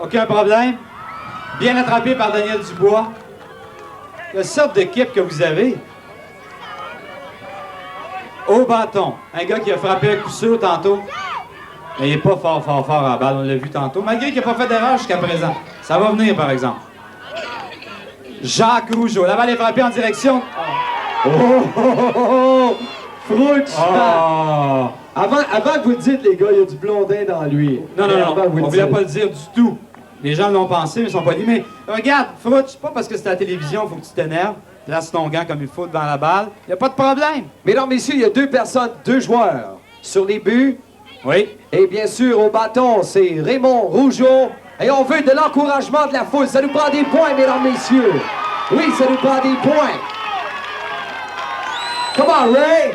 Aucun problème. Bien attrapé par Daniel Dubois. Quelle sorte d'équipe que vous avez? Au bâton. Un gars qui a frappé un coup sûr tantôt. Mais il n'est pas fort en balle, on l'a vu tantôt. Malgré qu'il n'a pas fait d'erreur jusqu'à présent. Ça va venir, par exemple. Jacques Rougeau. La balle est frappée en direction. Frouch! Oh. Avant que vous dites, les gars, il y a du blondin dans lui. Non, on ne voulait pas le dire du tout. Les gens l'ont pensé, mais ils sont pas dit. Mais regarde, Frouch, pas parce que c'est à la télévision, il faut que tu t'énerves. Place ton gant comme il faut devant la balle. Il n'y a pas de problème. Mesdames, messieurs, il y a deux joueurs sur les buts. Oui. Et bien sûr, au bâton, c'est Raymond Rougeau. Et on veut de l'encouragement de la foule. Ça nous prend des points, mesdames, messieurs. Oui, ça nous prend des points. Come on, Ray.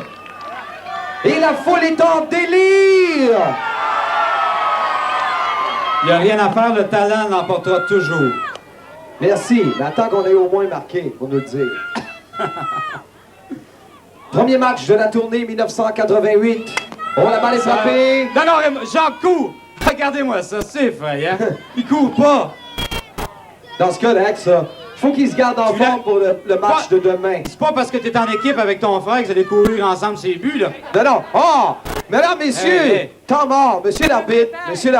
Et la foule est en délire. Il n'y a rien à faire, le talent l'emportera toujours. Merci. Mais attends qu'on ait au moins marqué, pour nous le dire. Premier match de la tournée 1988. Oh, la balle est frappée. Non, Jean court. Regardez-moi ça, c'est effrayant. Il court pas. Dans ce cas-là, ça, faut qu'il se garde en forme pour le match de demain. C'est pas parce que t'es en équipe avec ton frère que vous allez courir ensemble ces buts, là. Non. Oh! Mesdames, messieurs, temps mort. Monsieur l'arbitre. Écoute.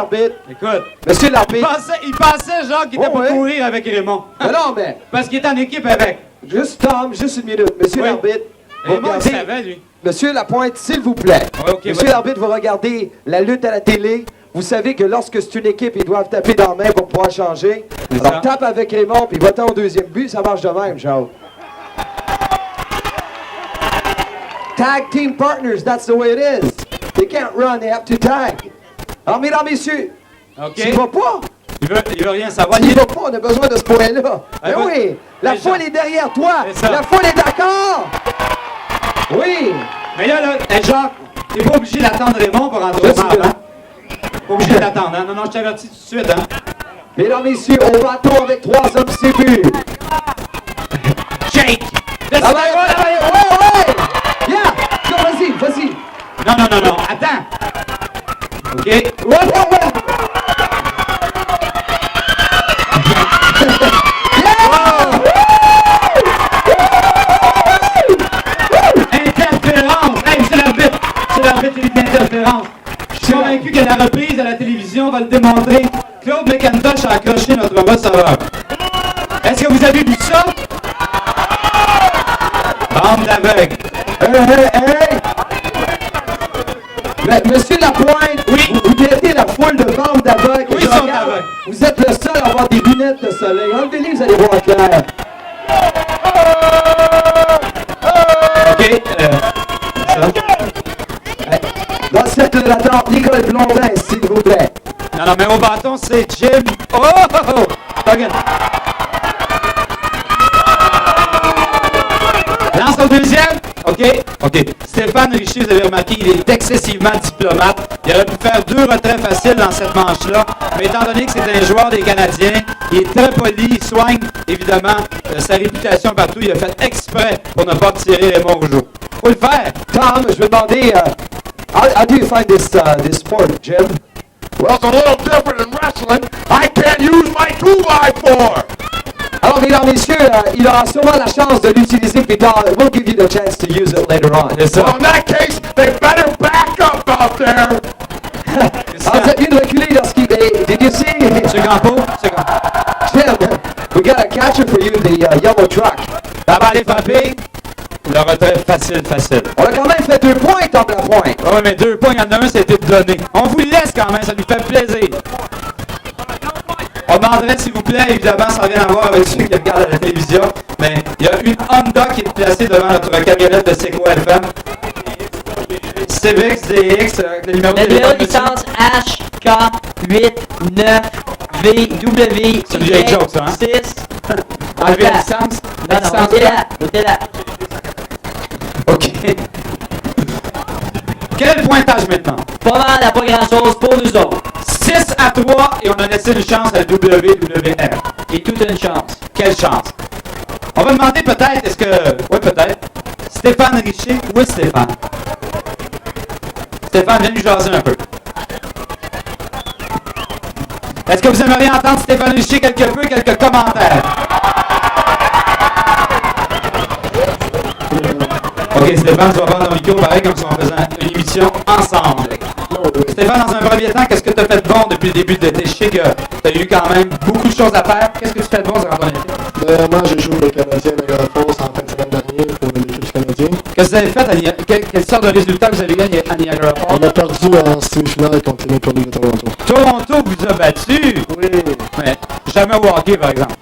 Monsieur l'arbitre. Il pensait, Jacques, qu'il était pour courir avec Raymond. Non, mais... Parce qu'il est en équipe avec. Juste une minute. Monsieur l'arbitre. Raymond, il savait, lui. Monsieur Lapointe, s'il vous plaît. Monsieur l'arbitre, vous regardez la lutte à la télé. Vous savez que lorsque c'est une équipe, ils doivent taper dans la main pour pouvoir changer. Alors tape avec Raymond, puis va-t'en au deuxième but, ça marche de même, Jacques. Tag team partners, that's the way it is. They can't run, they have to tag. Alors, mesdames, messieurs, tu vas pas? Il veut rien savoir. Tu vas pas, on a besoin de ce point-là. Oui, la foule est derrière toi. La foule est d'accord. Oui. Mais là, Jacques, t'es pas obligé d'attendre Raymond pour rentrer au match, hein? Pas obligé d'attendre, hein? Non, je t'avertis tout de suite, hein? Mesdames, messieurs, au bâton avec 3 hommes, c'est but. Shake! Ouais! Yeah! Vas-y! Non, attends! OK? Ouais! Interférence! Hey, c'est l'arbitre, il dit interférence. Je suis convaincu que la reprise à la télévision va le démontrer. Claude McIntosh a accroché notre receveur. Est-ce que vous avez vu ça? Bande d'aveugle. Hey! Monsieur Lapointe, oui. Vous traitez la foule de bande d'aveugles. Oui, ils sont aveugles. Vous êtes le seul à avoir des lunettes de soleil. Enlevez-les, vous allez voir clair. OK, ça. Dans le cercle de l'attente, Nicole Blondin, s'il vous plaît. Non, mais au bâton, c'est Jim. Oh! Regarde. Lance au deuxième. OK. Stéphane Richer, vous avez remarqué, il est excessivement diplomate. Il aurait pu faire 2 retraits faciles dans cette manche-là. Mais étant donné que c'est un joueur des Canadiens, il est très poli, il soigne, évidemment, sa réputation partout. Il a fait exprès pour ne pas tirer Raymond Rougeau. Faut le faire. Tom, je vais demander, how do you find this sport, Jim? Well, it's a little different in wrestling. I can't use my 2x4. Alors, mesdames, messieurs, il aura sûrement la chance de l'utiliser plus tard. We'll give you the chance to use it later on. Well, in that case, they better back up out there. Alors, vous êtes bien reculé lorsqu'il... Did you see? Monsieur Campo, Jim, we got a catcher for you, the yellow truck. La balle est frappée. Le retrait facile. On a quand même fait 2 points, Tom Lapointe. Oui, mais 2 points, il y en a un, c'était donné. On vous laisse quand même, ça nous fait plaisir. On demanderait, s'il vous plaît, évidemment, ça n'a rien à voir avec ceux qui regardent à la télévision, mais il y a une Honda qui est placée devant notre camionnette de Seco FM. Civic DX, le numéro de téléphone. licence HK89VW. C'est une vieille joke, ça, hein? 6. Enlever la licence. La licence. Notez là. OK. Quel est le pointage maintenant? Pas mal, pas grand-chose pour nous autres. 6-3 et on a laissé une chance à WWF. Et toute une chance. Quelle chance? On va demander peut-être, est-ce que... Oui, peut-être. Stéphane Richer. Où est Stéphane? Stéphane, viens nous jaser un peu. Est-ce que vous aimeriez entendre Stéphane Richer quelques commentaires? OK, Stéphane, tu vas prendre ton micro pareil comme si on faisait une émission ensemble. Stéphane, dans un premier temps, qu'est-ce que tu as fait de bon depuis le début de l'été? Je sais que tu as eu quand même beaucoup de choses à faire. Qu'est-ce que tu fais de bon durant ton été? Dernièrement, j'ai joué le Canadien à Niagara Falls en fin de semaine dernière pour l'équipe du Canadien. Qu'est-ce que vous avez fait? Quelle sorte de résultat vous avez gagné à Niagara Falls? On a perdu en semi-finale contre les Maple Leafs de Toronto. Toronto vous a battu? Oui, Mais jamais au hockey, par exemple.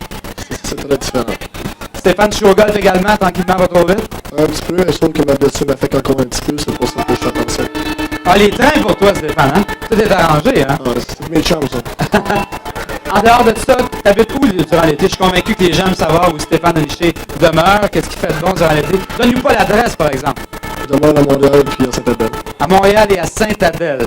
c'est très différent. Stéphane, tu joues au golf également, tranquillement, pas trop vite? Un petit peu, mais je trouve que ma blessure m'affecte encore un petit peu, c'est pour ça que je suis comme ça. Ah, les trains pour toi, Stéphane, hein? Tout est arrangé, hein? Ah, c'est mes chums, ça. En dehors de ça, t'habites où durant l'été? Je suis convaincu que les gens aiment savoir où Stéphane Richer demeure, qu'est-ce qu'il fait de bon durant l'été. Donne-nous pas l'adresse, par exemple. Je demeure à Montréal puis à Saint-Adèle. À Montréal et à Saint-Adèle.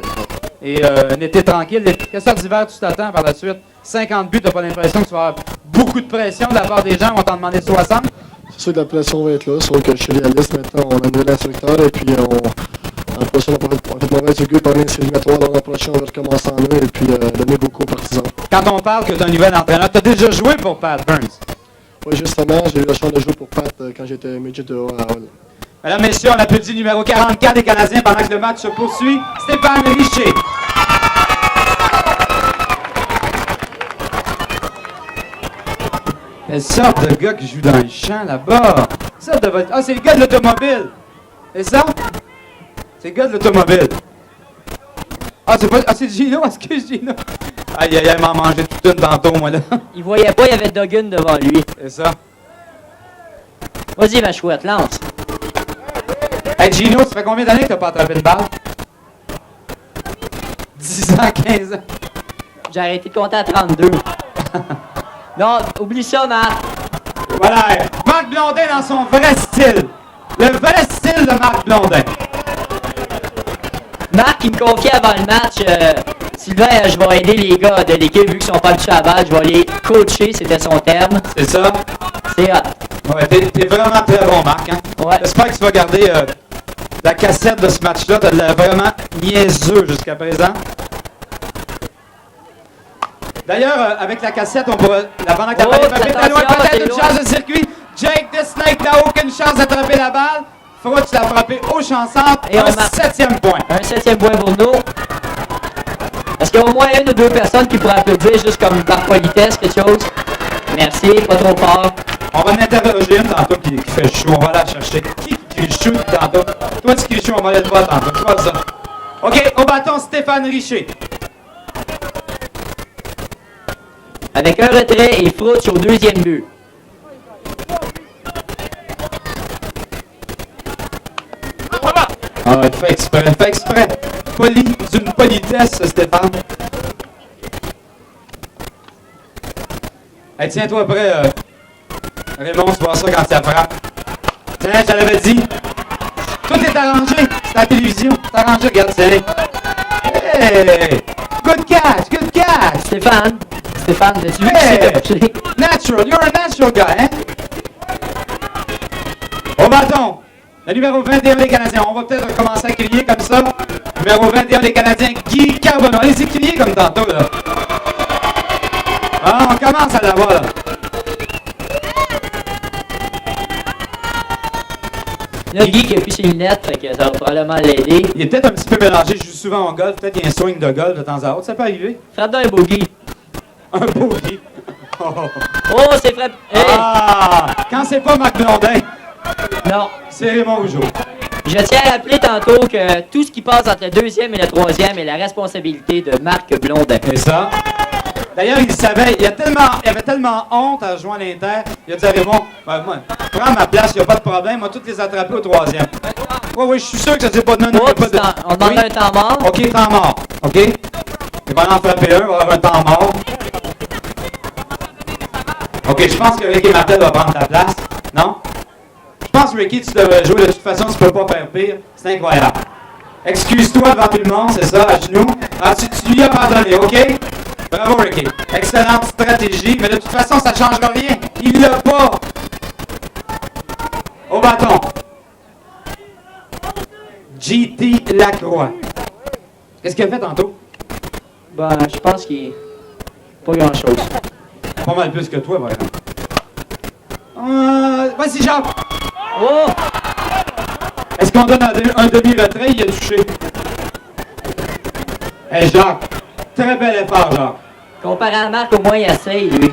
Et un été tranquille. Quelle sorte d'hiver tu t'attends par la suite? 50 buts, t'as pas l'impression que tu vas avoir beaucoup de pression de la part des gens, vont t'en demander 60? C'est sûr que la pression va être là, sauf que je suis réaliste maintenant, on a un nouvel instructeur et puis l'an prochain, on va être mauvais aiguë par les éliminatoires, l'an prochain, on va recommencer en eux et puis donner beaucoup aux partisans. Quand on parle que tu as un nouvel entraîneur, tu as déjà joué pour Pat Burns. Oui, justement, j'ai eu la chance de jouer pour Pat quand j'étais midget de haut à Hall. Mesdames, messieurs, on applaudit le numéro 44 des Canadiens pendant que le match se poursuit. Stéphane Richer. Quelle sorte de gars qui joue dans le champ là-bas? Ah, c'est le gars de l'automobile. C'est ça? C'est le gars de l'automobile. Ah, c'est Gino. Excuse Gino. Aïe, aïe, aïe, m'en mangeait toute une tantôt, moi, là. Il voyait pas, il y avait Duggan devant lui. C'est ça. Vas-y, ma chouette, lance. Hey, Gino, ça fait combien d'années que t'as pas attrapé une balle? 10 ans, 15 ans. J'ai arrêté de compter à 32. Non, oublie ça, Marc. Voilà, Marc Blondin dans son vrai style. Le vrai style de Marc Blondin. Marc, il me confiait avant le match, Sylvain, je vais aider les gars de l'équipe, vu qu'ils sont pas habitués à la balle, je vais les coacher, c'était son terme. C'est ça? C'est hot. Ouais, t'es vraiment très bon, Marc. Hein? Ouais. J'espère que tu vas garder la cassette de ce match-là. T'as l'air vraiment niaiseux jusqu'à présent. D'ailleurs, avec la cassette, on pourra, pendant que la balle est frappée, t'as loin peut-être une chance de circuit. Jake the Snake n'a aucune chance d'attraper la balle. Froch l'a frappé au chancentre. Et un on marque 7e point. Un 7e point pour nous. Est-ce qu'il y a au moins une ou deux personnes qui pourraient applaudir juste comme par politesse, quelque chose? Merci, pas trop fort. On va en interroger une tantôt qui fait chaud. On va la chercher. Qui crie chaud tantôt? Toi, tu cries chaud, on va aller te voir tantôt. Tu vois ça? OK, au bâton, Stéphane Richer. Avec un retrait et Frouch au deuxième but. Ah, fais exprès. D'une politesse, Stéphane. Hey, tiens-toi prêt, Raymond, tu vois ça quand tu la frappes. Tiens, je te l'avais dit. Tout est arrangé. C'est à la télévision. C'est arrangé, regarde, tiens. Hey! Good catch! Stéphane, as-tu vu qui Hey! s'est touché? Natural, you're a natural guy, hein? Au bâton, le numéro 21 des Canadiens. On va peut-être recommencer à crier comme ça. Numéro 21 des Canadiens, Guy Carbonneau. Allez-y, crier comme tantôt, là. Ah, on commence à l'avoir, là. Là, Guy qui a plus ses lunettes, fait que ça va probablement l'aider. Il est peut-être un petit peu mélangé. Je joue souvent au golf. Peut-être qu'il y a un swing de golf de temps à autre. Ça peut arriver. Frappe d'un bogey. Un beau Guy. Oh. Oh, c'est frappé. Hey! Ah! Quand c'est pas Marc Blondin, Non. c'est Raymond Rougeau. Je tiens à rappeler tantôt que tout ce qui passe entre le deuxième et le troisième est la responsabilité de Marc Blondin. C'est ça. D'ailleurs, il savait, il avait tellement honte à rejoindre l'Inter, il a dit à Raymond, ben, moi, prends ma place, il n'y a pas de problème, moi, toutes les attraper au troisième. Oui, je suis sûr que ça ne pas de non, Oups, pas de... on demande un temps mort. OK, temps mort. OK? Il va en frapper un, il va avoir un temps mort. OK, je pense que Ricky Martel va prendre ta place. Non? Je pense, Ricky, tu devrais jouer. De toute façon, tu peux pas faire pire. C'est incroyable. Excuse-toi devant tout le monde, c'est ça, à genoux. Ah, tu lui as pardonné, OK? Bravo, Ricky. Excellente stratégie, mais de toute façon, ça ne changera rien. Il l'a pas. Au bâton. JT Lacroix. Qu'est-ce qu'il a fait tantôt? Ben, je pense qu'il... Pas grand-chose. Pas mal plus que toi, par exemple. Vas-y, Jacques. Oh! Est-ce qu'on donne un demi-retrait? Il a touché. Hey, Jacques. Très bel effort, Jacques. Comparé à Marc, au moins, il essaye, lui.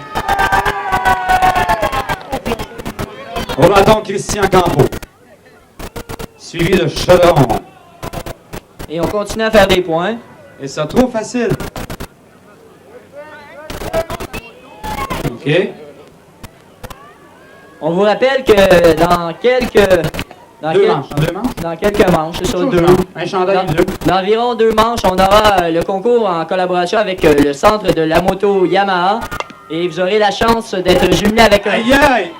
Au bâton, Christian Campo. Suivi de Chaudron. Et on continue à faire des points. Et ça, trop facile. OK. On vous rappelle que dans quelques... Deux manches. Dans quelques manches, c'est ça, Toujours deux. deux manches. Un chandail, deux. Dans environ 2 manches, on aura le concours en collaboration avec le centre de la moto Yamaha. Et vous aurez la chance d'être jumelé avec un... Aïe, aïe!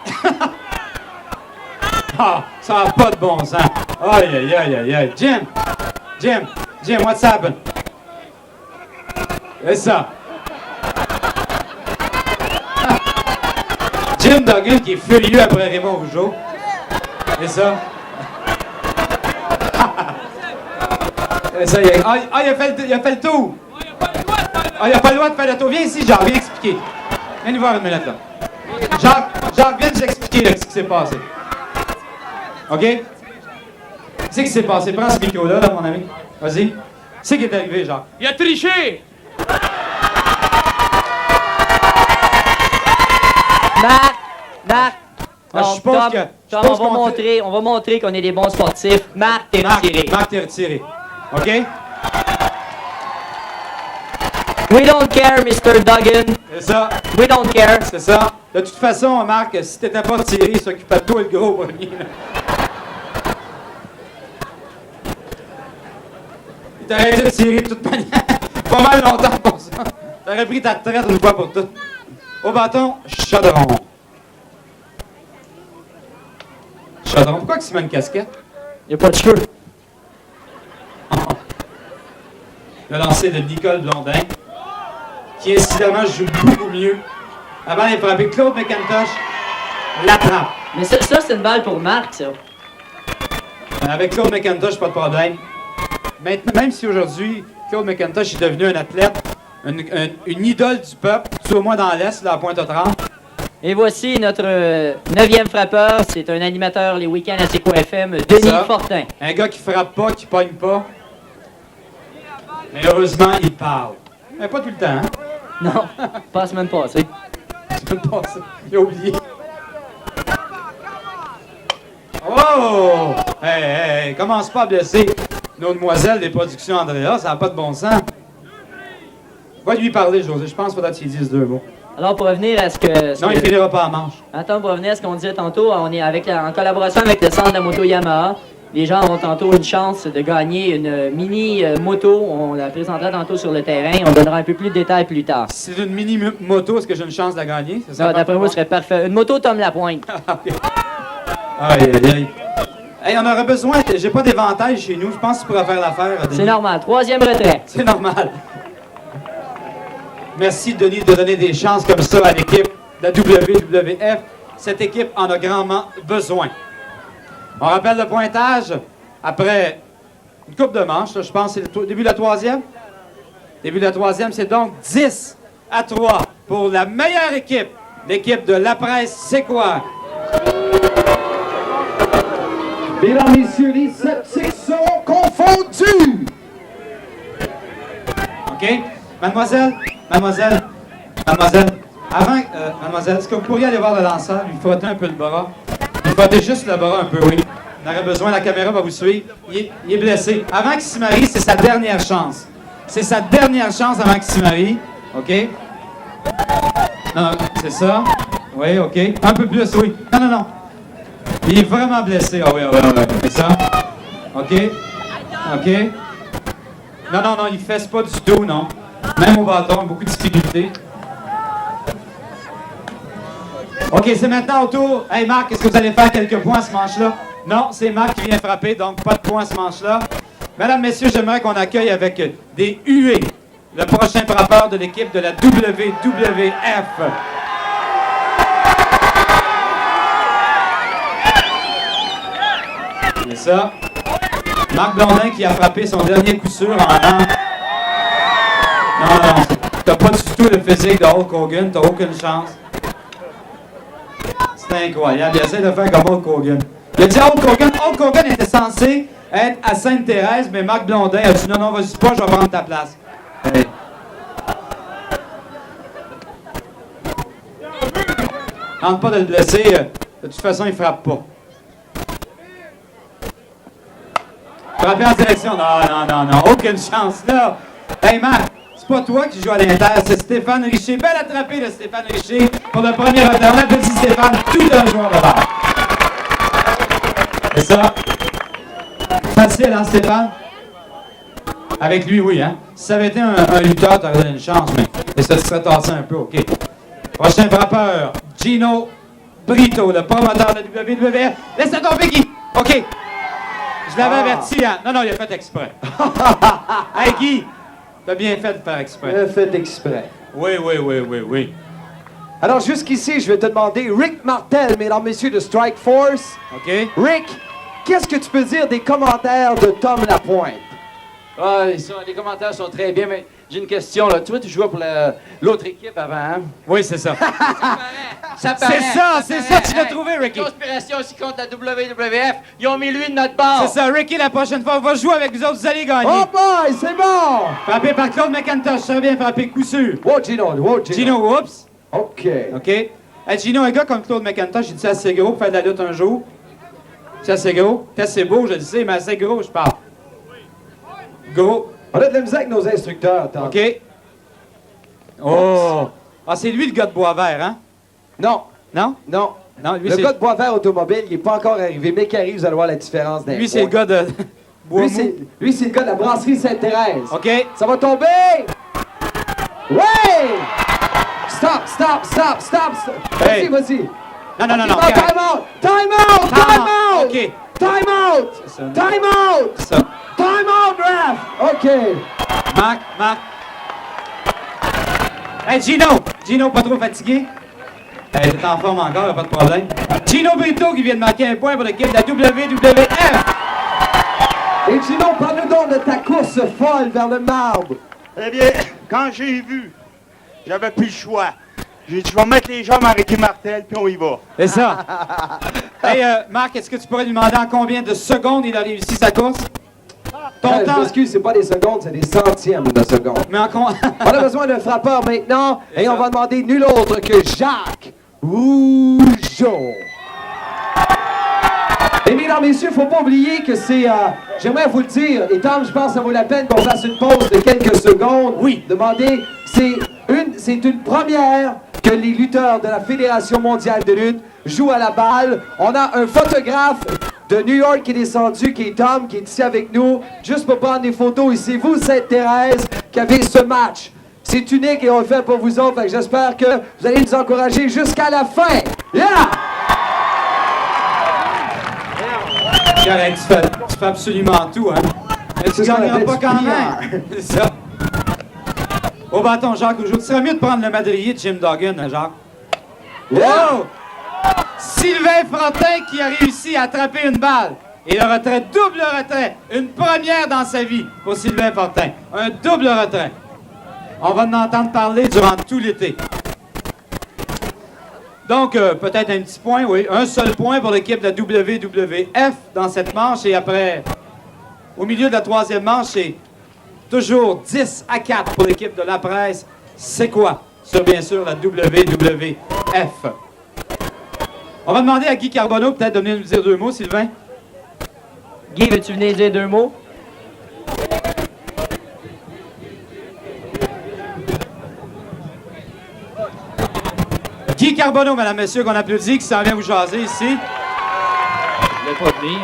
Ah, ça n'a pas de bon sens. Aïe, aïe, aïe, aïe, aïe. Jim, what's happened? C'est ça. Jim Duggan qui est furieux après Raymond Rougeau. C'est ça. C'est ça, il a fait le tour. Ah, il a pas le droit de faire le tour. Viens ici, Jacques, viens expliquer. Viens nous voir une minute, là. Jacques, viens nous expliquer là, ce qui s'est passé. OK? Qu'est-ce qui s'est passé? Prends ce micro-là, là, mon ami. Vas-y. Qu'est-ce qui est arrivé, Jacques? Il a triché! Marc! Ah, je suppose que- je Tom, suppose on va montrer qu'on est des bons sportifs. Marc, t'es retiré. Marc, t'es retiré. OK? We don't care, Mr. Duggan. C'est ça. We don't care. C'est ça. De toute façon, Marc, si t'étais pas retiré, il s'occupait de toi, le gros premier. Là. Il t'aurait été retiré de toute manière. Pas mal longtemps pour ça. T'aurais pris ta retraite une fois pour tout. Au bâton, Chaudron. Chaudron, pourquoi il met une casquette? Il n'y a pas de cheveux. Le lancer de Nicole Blondin, qui incidemment joue beaucoup mieux. Avant d'être frappé, Claude McIntosh l'attrape. Mais ça c'est une balle pour Marc, ça. Avec Claude McIntosh, pas de problème. Maintenant, même si aujourd'hui, Claude McIntosh est devenu un athlète, une idole du peuple, tout au moins dans l'Est, là, à Pointe-aux-Trembles. Et voici notre 9e frappeur. C'est un animateur les week-ends à CKO FM, Denis Ça. Fortin. Un gars qui frappe pas, qui pogne pas. Mais heureusement, il parle. Mais pas tout le temps, hein? Non, pas la semaine passée. Je peux le passer. Il a oublié. Oh! Hey, commence pas à blesser nos demoiselles des productions Andrea, ça n'a pas de bon sens. Va lui parler, José. Je pense qu'il faudra que tu lui dises 2 mots. Alors, pour revenir à ce que... Non, il finira pas en manche. Attends, pour revenir à ce qu'on disait tantôt, on est en collaboration avec le centre de la moto Yamaha. Les gens auront tantôt une chance de gagner une mini moto. On la présentera tantôt sur le terrain. On donnera un peu plus de détails plus tard. C'est une mini moto, est-ce que j'ai une chance de la gagner? C'est ça? Non, d'après moi, ce serait parfait. Une moto Tom Lapointe. Aïe, aïe, aïe. Hey, on aurait besoin, j'ai pas d'éventail chez nous, je pense que tu pourras faire l'affaire. Denis. C'est normal. 3e retrait. C'est normal. Merci, Denis, de donner des chances comme ça à l'équipe de la WWF. Cette équipe en a grandement besoin. On rappelle le pointage après une coupe de manches. Là, je pense que c'est le début de la 3e. Début de la 3e, c'est donc 10-3 pour la meilleure équipe, l'équipe de La Presse Séquoia. Mesdames, messieurs, les sceptiques sont confondus! OK? Mademoiselle, mademoiselle, est-ce que vous pourriez aller voir le lanceur, lui frotter un peu le bras? Lui frotter juste le bras un peu, oui. On aurait besoin, la caméra va vous suivre. Il est blessé. Avant qu'il se marie, c'est sa dernière chance. C'est sa dernière chance avant qu'il se marie. OK? Non, c'est ça. Oui, OK. Un peu plus, oui. Non. Il est vraiment blessé. Ah oui. C'est ça. OK. Non, il fesse pas du tout, non. Même au bâton, beaucoup de difficultés. OK, c'est maintenant au tour. Hey Marc, est-ce que vous allez faire quelques points à ce manche-là? Non, c'est Marc qui vient frapper, donc pas de points à ce manche-là. Mesdames, messieurs, j'aimerais qu'on accueille avec des huées le prochain frappeur de l'équipe de la WWF. C'est ça. Marc Blondin qui a frappé son dernier coup sûr en an. Non. T'as pas du tout le physique de Hulk Hogan, t'as aucune chance. C'est incroyable, il essaie de faire comme Hulk Hogan. Il a dit Hulk Hogan, Hulk Hogan était censé être à Sainte-Thérèse, mais Marc Blondin a dit non, vas-y pas, je vais prendre ta place. Hey. Tente pas de le blesser, de toute façon il frappe pas. Frapper en direction, non, aucune chance là. Hey Marc, c'est pas toi qui joues à l'Inter, c'est Stéphane Richer. Belle attrapée de Stéphane Richer pour le premier retard. On applaudit Stéphane, tout un joueur de balle. C'est ça. Facile, hein, Stéphane? Avec lui, oui, hein? Si ça avait été un lutteur, t'aurais donné une chance, mais ça te serait tassé un peu, OK. Prochain frappeur, Gino Brito, le promoteur de WWF. Laisse tomber, Guy. OK. Je l'avais averti, hein? Non, il a fait exprès. Hey, Guy, t'as bien fait de faire exprès. Il a fait exprès. Oui. Alors, jusqu'ici, je vais te demander, Rick Martel, mesdames, messieurs de Strike Force. OK. Rick, qu'est-ce que tu peux dire des commentaires de Tom Lapointe? Ah, les commentaires sont très bien, mais j'ai une question, là. Tu vois, tu jouais pour l'autre équipe avant, hein? Oui, c'est ça. Ça paraît. C'est ça, tu l'as trouvé, Ricky. Conspiration aussi contre la WWF. Ils ont mis lui de notre bord. C'est ça, Ricky, la prochaine fois, on va jouer avec vous autres, vous allez gagner. Oh boy, c'est bon! Frappé par Claude McIntosh, ça vient frapper coup sûr. Wow, Gino. Gino, oups. OK. OK. Hey, Gino, un gars comme Claude McIntosh, il dit assez gros pour faire de la lutte un jour. C'est assez gros. C'est assez beau, je le sais, mais assez gros, je parle. Gros. On a de la musique avec nos instructeurs, tant. OK. Oh. Ah, c'est lui le gars de Boisvert, hein? Non, Non? non. Non, lui, Le c'est... gars de Boisvert Automobile, il n'est pas encore arrivé. Mais qui arrive, vous allez voir la différence d'un Lui, c'est le point. gars de... Lui, c'est le gars de la brasserie Sainte-Thérèse. OK. Ça va tomber! Ouais! Stop! Hey. Vas-y. Non. Okay, time out! OK. Time out! ça. Time out, ref! OK. Marc. Hey, Gino, pas trop fatigué? Hey, t'es en forme encore, y'a pas de problème. Gino Brito qui vient de marquer un point pour l'équipe de la WWF. Et Gino, parle-nous donc de ta course folle vers le marbre. Eh bien, quand j'ai vu, j'avais plus le choix. J'ai dit, je vais mettre les jambes à Ricky Martel, puis on y va. C'est ça. Hey, Marc, est-ce que tu pourrais lui demander en combien de secondes il a réussi sa course? Ton Je temps... m'excuse, c'est pas des secondes, c'est des centièmes de secondes. Mais en combien... On a besoin d'un frappeur maintenant, et on va demander nul autre que Jacques Rougeau. Et mesdames, messieurs, faut pas oublier que c'est... j'aimerais vous le dire, et Tom, je pense que ça vaut la peine qu'on fasse une pause de quelques secondes. Oui. Demandez, c'est une première que les lutteurs de la Fédération mondiale de lutte jouent à la balle. On a un photographe de New York qui est descendu, qui est Tom, qui est ici avec nous, juste pour prendre des photos. Et c'est vous, Sainte-Thérèse, qui avez ce match. C'est unique et on le fait pour vous autres. Fait que j'espère que vous allez nous encourager jusqu'à la fin. Yeah! Correct, tu fais absolument tout, hein? Mais tu C'est ça, on gagneras appelle pas du quand PR. même. C'est ça. Au bâton, Jacques, aujourd'hui, ce serait mieux de prendre le madrier de Jim Duggan, hein, Jacques. Wow! Sylvain Frontin qui a réussi à attraper une balle. Et le retrait, double retrait. Une première dans sa vie pour Sylvain Fortin. Un double retrait. On va en entendre parler durant tout l'été. Donc, peut-être un petit point, oui. Un seul point pour l'équipe de la WWF dans cette manche. Et après, au milieu de la troisième manche, c'est toujours 10-4 pour l'équipe de la presse. C'est quoi? Sur, bien sûr, la WWF. On va demander à Guy Carbonneau peut-être de venir nous dire deux mots, Sylvain. Guy, veux-tu venir dire deux mots? Guy Carbonneau, mesdames, messieurs, qu'on applaudit, qui s'en vient vous jaser ici. Je vais pas venir.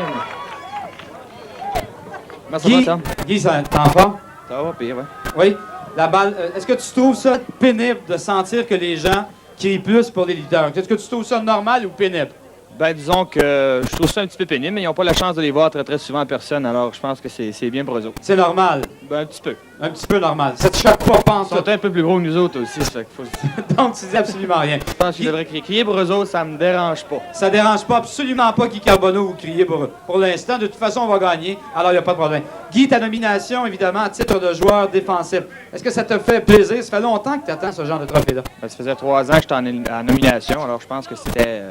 Merci, Guy, Tom. Guy, t'es en forme? Ça va pire, ouais. Oui. La balle. Est-ce que tu trouves ça pénible de sentir que les gens crient plus pour les lutteurs? Est-ce que tu trouves ça normal ou pénible? Ben, disons que je trouve ça un petit peu pénible, mais ils n'ont pas la chance de les voir très, très souvent en personne, alors je pense que c'est bien pour eux autres. C'est normal. Ben, un petit peu. Un petit peu normal. Ça te choque pas, Ils sont un peu plus gros que nous autres aussi, ça fait que faut... Donc, tu dis absolument rien. Je pense qu'ils devraient crier pour eux autres, ça me dérange pas. Ça dérange pas, absolument pas Guy Carbonneau vous criez pour l'instant. De toute façon, on va gagner, alors il n'y a pas de problème. Guy, ta nomination, évidemment, à titre de joueur défensif. Est-ce que ça te fait plaisir? Ça fait longtemps que tu attends ce genre de trophée-là. Ben, ça faisait 3 ans que j'étais en nomination, alors je pense que c'était...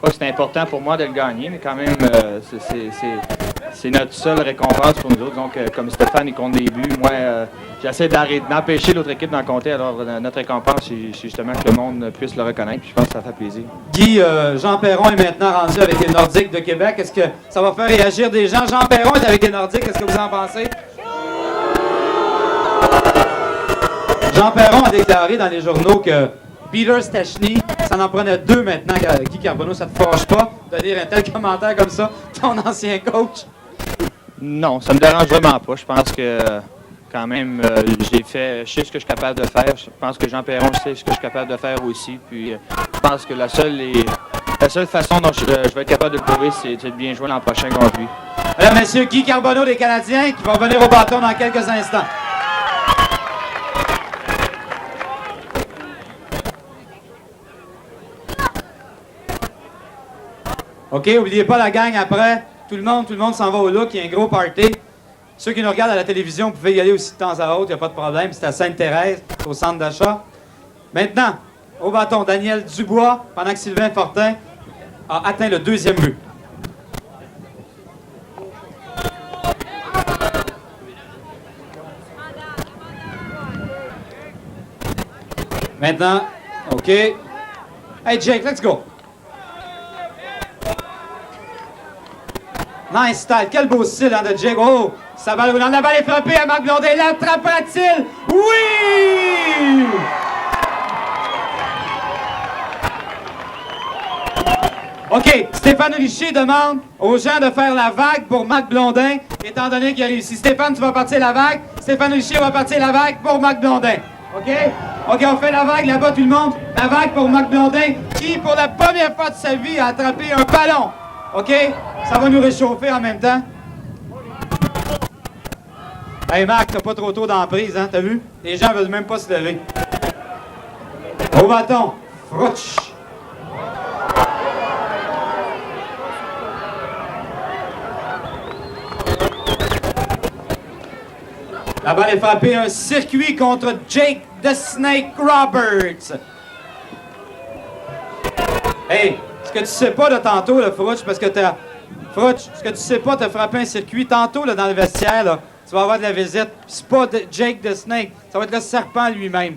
pas que c'était important pour moi de le gagner, mais quand même, c'est notre seule récompense pour nous autres. Donc, comme Stéphane, il compte des buts, moi, j'essaie d'empêcher l'autre équipe d'en compter. Alors, notre récompense, c'est justement que le monde puisse le reconnaître. Puis je pense que ça fait plaisir. Guy, Jean Perron est maintenant rendu avec les Nordiques de Québec. Est-ce que ça va faire réagir des gens? Jean Perron est avec les Nordiques. Qu'est-ce que vous en pensez? Jean Perron a déclaré dans les journaux que Peter Stachny, ça en prenait 2 maintenant. Guy Carbonneau, ça te fâche pas de lire un tel commentaire comme ça, ton ancien coach? Non, ça me dérange vraiment pas. Je pense que, quand même, je sais ce que je suis capable de faire. Je pense que Jean Perron sait ce que je suis capable de faire aussi. Puis, je pense que la seule façon dont je vais être capable de le prouver, c'est de bien jouer l'an prochain contre lui. Mesdames, messieurs, Guy Carbonneau des Canadiens qui va venir au bâton dans quelques instants. OK, n'oubliez pas la gang après. Tout le monde s'en va au look. Il y a un gros party. Ceux qui nous regardent à la télévision, vous pouvez y aller aussi de temps à autre. Il n'y a pas de problème. C'est à Sainte-Thérèse, au centre d'achat. Maintenant, au bâton, Daniel Dubois, pendant que Sylvain Fortin a atteint le 2e but. Maintenant, OK. Hey, Jake, let's go. Nice style. Quel beau style hein, de Jake. Oh, sa balle roulante. La balle est frappée à Marc Blondet. L'attrapera-t-il? Oui! OK. Stéphane Richer demande aux gens de faire la vague pour Marc Blondin, étant donné qu'il a réussi. Stéphane, tu vas partir la vague. Stéphane Richer va partir la vague pour Marc Blondin. OK? OK, on fait la vague là-bas, tout le monde. La vague pour Marc Blondin, qui, pour la première fois de sa vie, a attrapé un ballon. OK? Ça va nous réchauffer en même temps. Hey Marc, t'as pas trop tôt d'emprise, hein? T'as vu? Les gens veulent même pas se lever. Au bâton. Frouch. La balle est frappée. Un circuit contre Jake the Snake Roberts. Hey, ce que tu sais pas de tantôt, là, Frouch, parce que Frouch, ce que tu sais pas, t'as frappé un circuit tantôt là, dans le vestiaire, là. Tu vas avoir de la visite. C'est pas Jake the Snake, ça va être le serpent lui-même.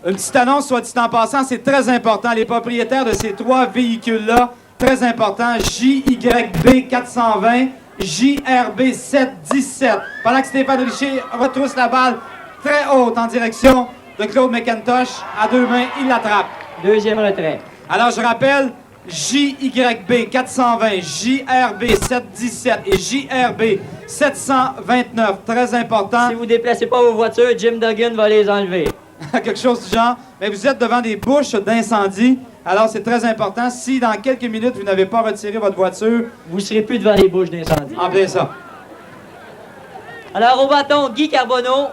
Une petite annonce, soit dit en passant, c'est très important. Les propriétaires de ces 3 véhicules-là, très important, JYB 420, JRB 717. Pendant que Stéphane Richer retrousse la balle très haute en direction de Claude McIntosh, à 2 mains, il l'attrape. 2e retrait. Alors, je rappelle, JYB 420, JRB 717 et JRB 729. Très important. Si vous ne déplacez pas vos voitures, Jim Duggan va les enlever. Quelque chose du genre. Mais vous êtes devant des bouches d'incendie. Alors, c'est très important. Si, dans quelques minutes, vous n'avez pas retiré votre voiture... Vous ne serez plus devant les bouches d'incendie. En plein ça. Alors, au bâton, Guy Carbonneau.